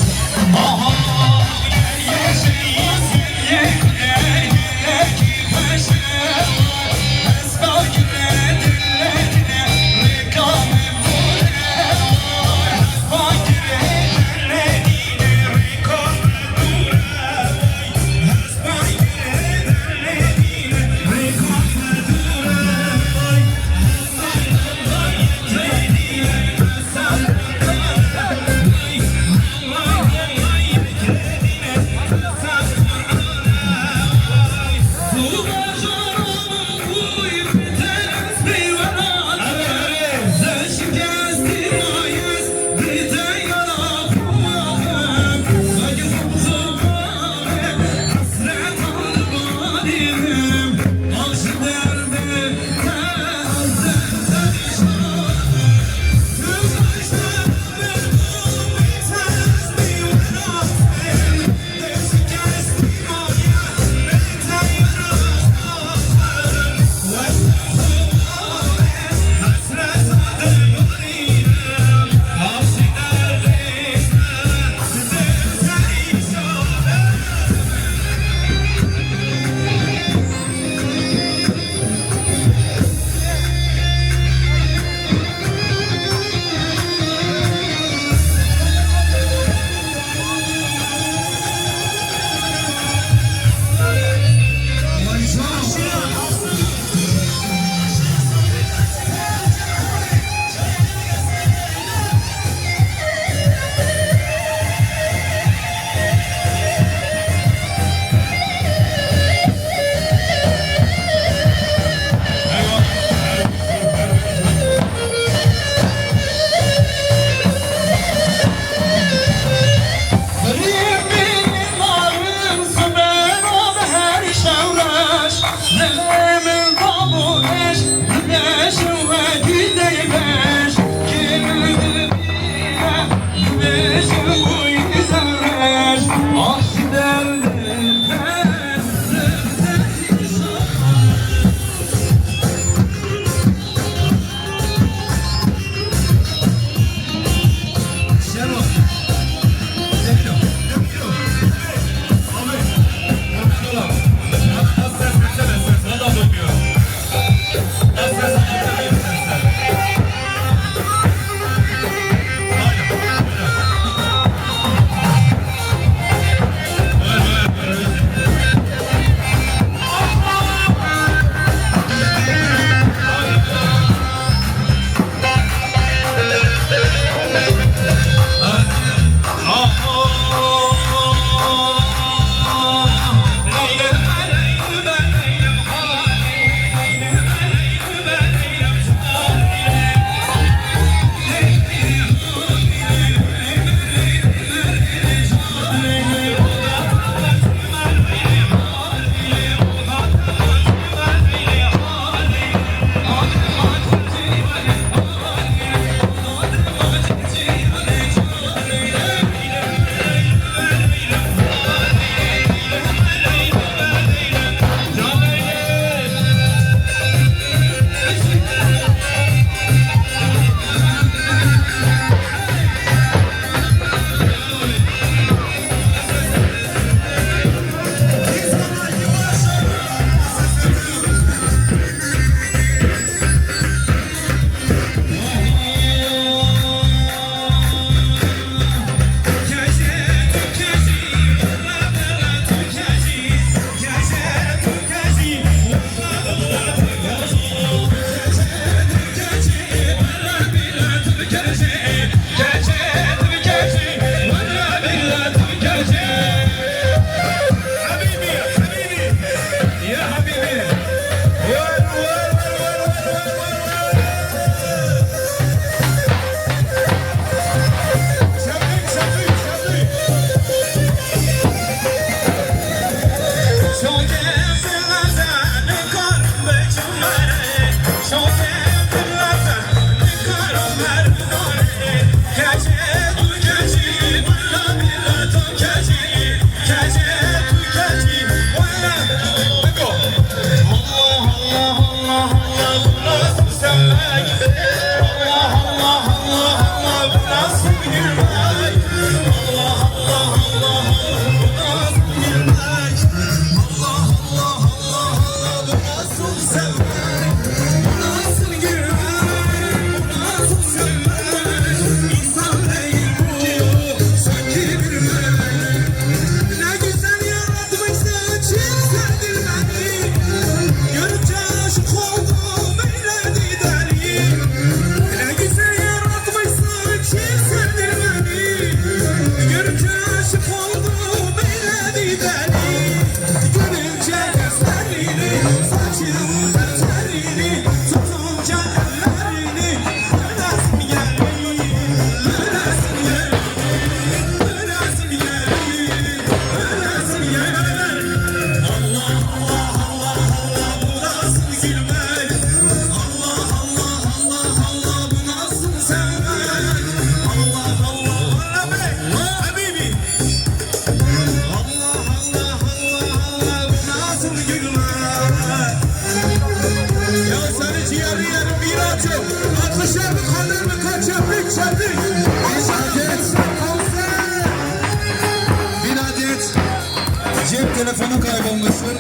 telefonu kaybolmuştur.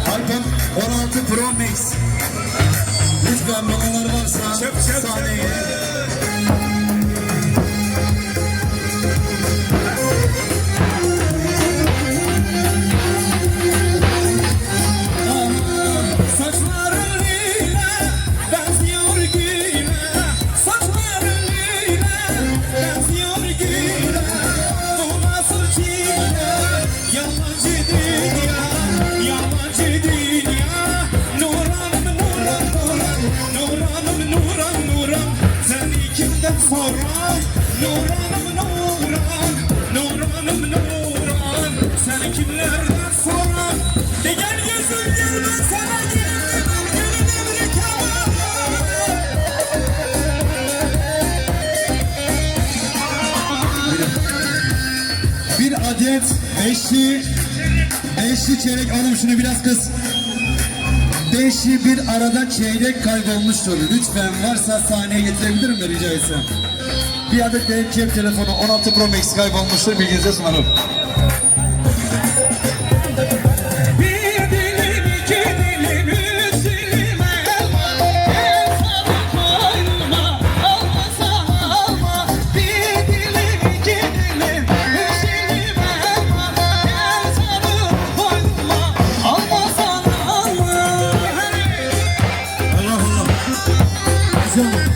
iPhone 16 Pro Max. Lütfen babalar varsa sahneye. Saçların lila, benziyor güle. Saçların lila, benziyor güle. Bu nasıl çile, yabancı dünya, yabancı dünya. Nuran, Nuran, Nuran, Nuranım, Nuran, Nuran. Seni kimden soran? Nuranım, Nuran, Nuranım, Nuran. Seni kimlerden soran? De gel yüzüm gel ben sana gelirim. Gelirim rekama. Bir adet beşli çeyrek, oğlum şunu biraz kız. Beşli bir arada çeyrek kaybolmuştur. Lütfen varsa sahneye getirebilir mi rica etsem? Bir adet de cep telefonu 16 Pro Max kaybolmuştur, bilginize sunarım. Bir dilim, iki dilim, üç dilim elma. El sana koynuma, alma sana alma. Bir dilim, iki dilim, üç dilim elma. El sana koynuma, alma sana alma. Allah Allah. Güzel.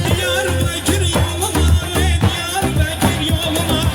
Diyarbakır yoluna, Diyarbakır yoluna.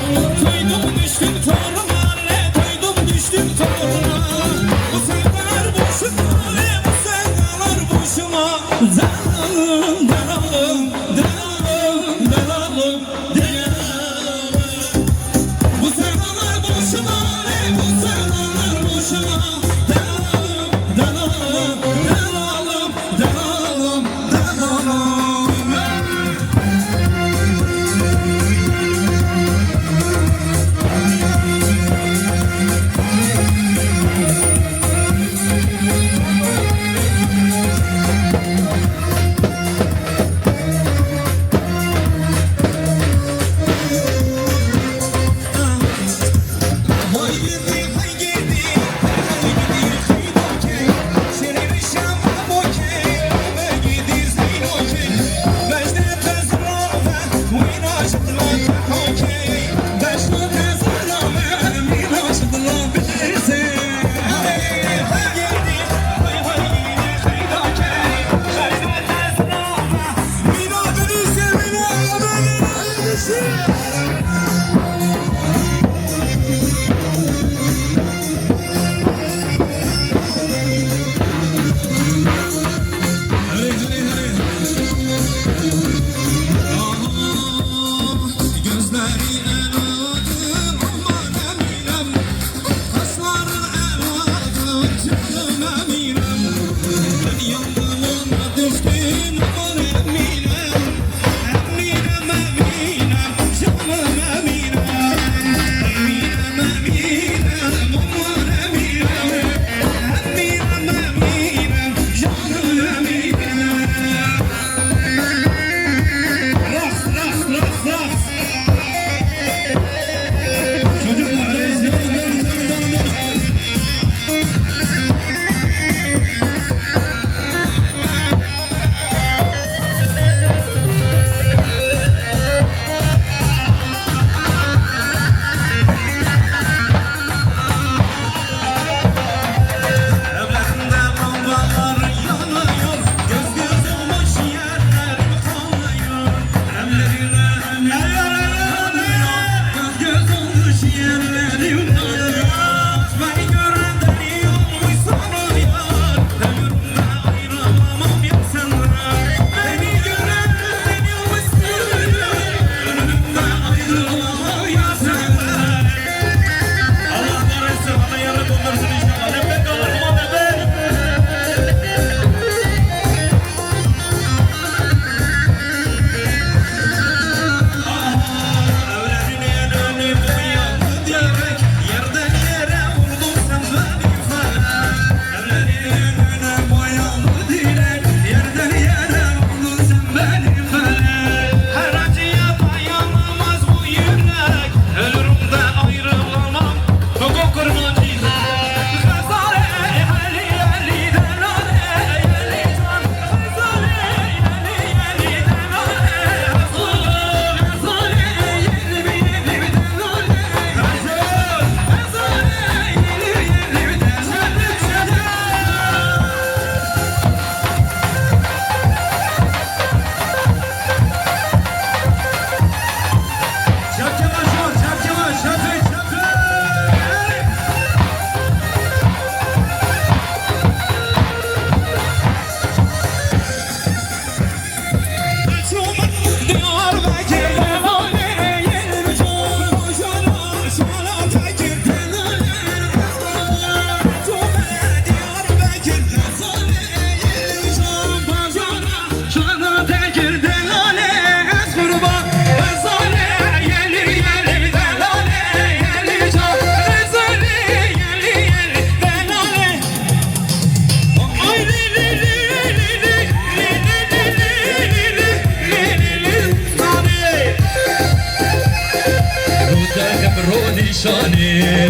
نشاني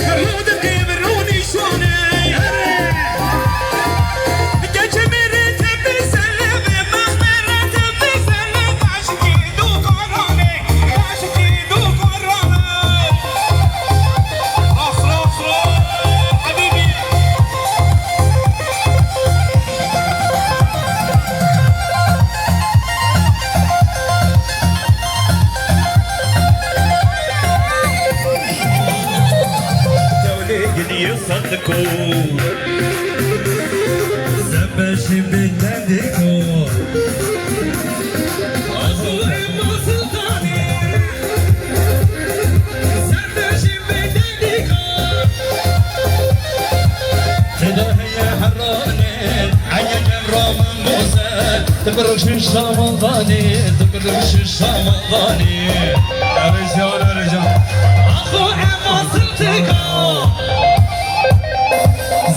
خرود قبروني شوني جمرت بسلم مغمرت بسلم عشقي دو قراني عشقي دو قراني أخرى حبيبي دولي يصدقوا زبش بتدكوا أظلم سلطاني زبش بتدكوا كده هي حراني عين رومان موسى تبرش الشامضاني تبرش الشامضاني يا رجال يا رجال أخو عما صرتكوا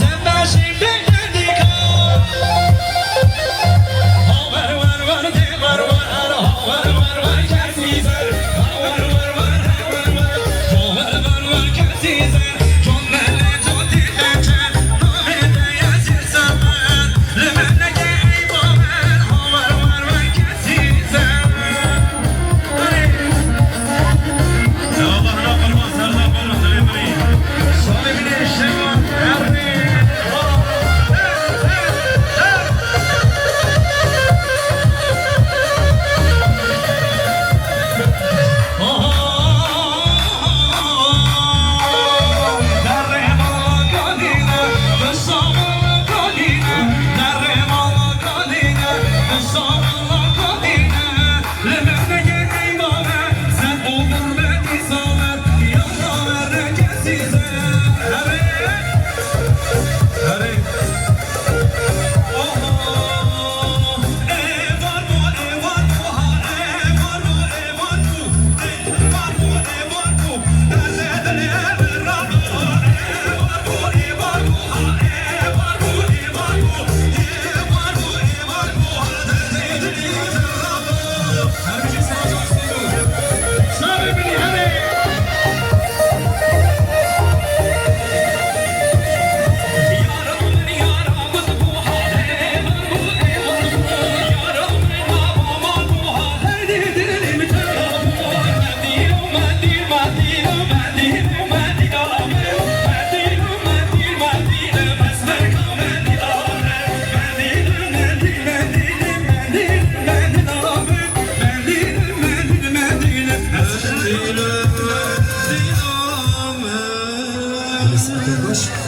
زباشي بتدكوا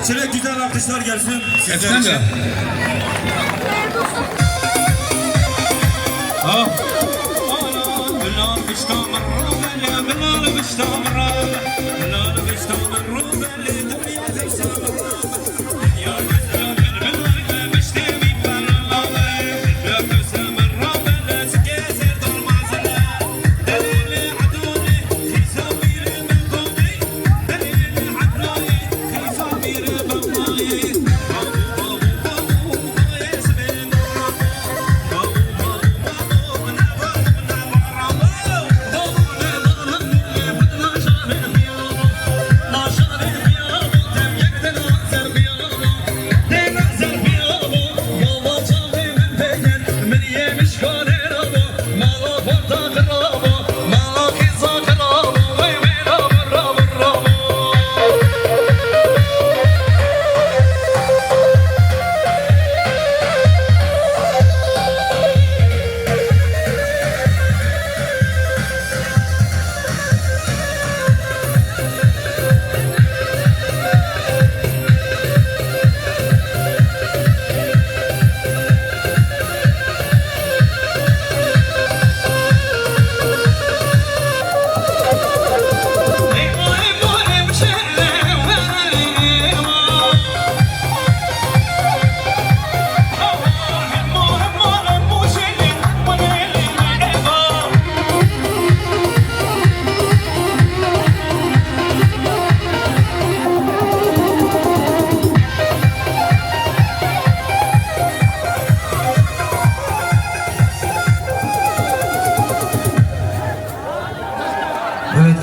Şöyle güzel alkışlar gelsin. Sizler için.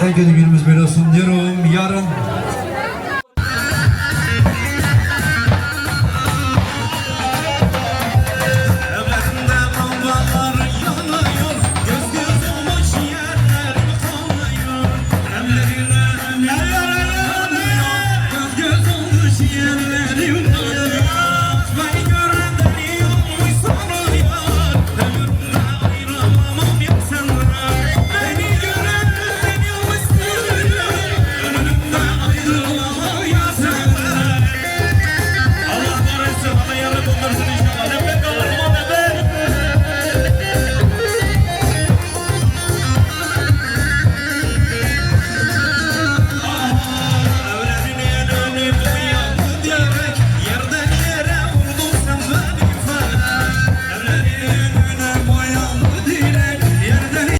en kötü günümüz böyle olsun diyorum. Yarın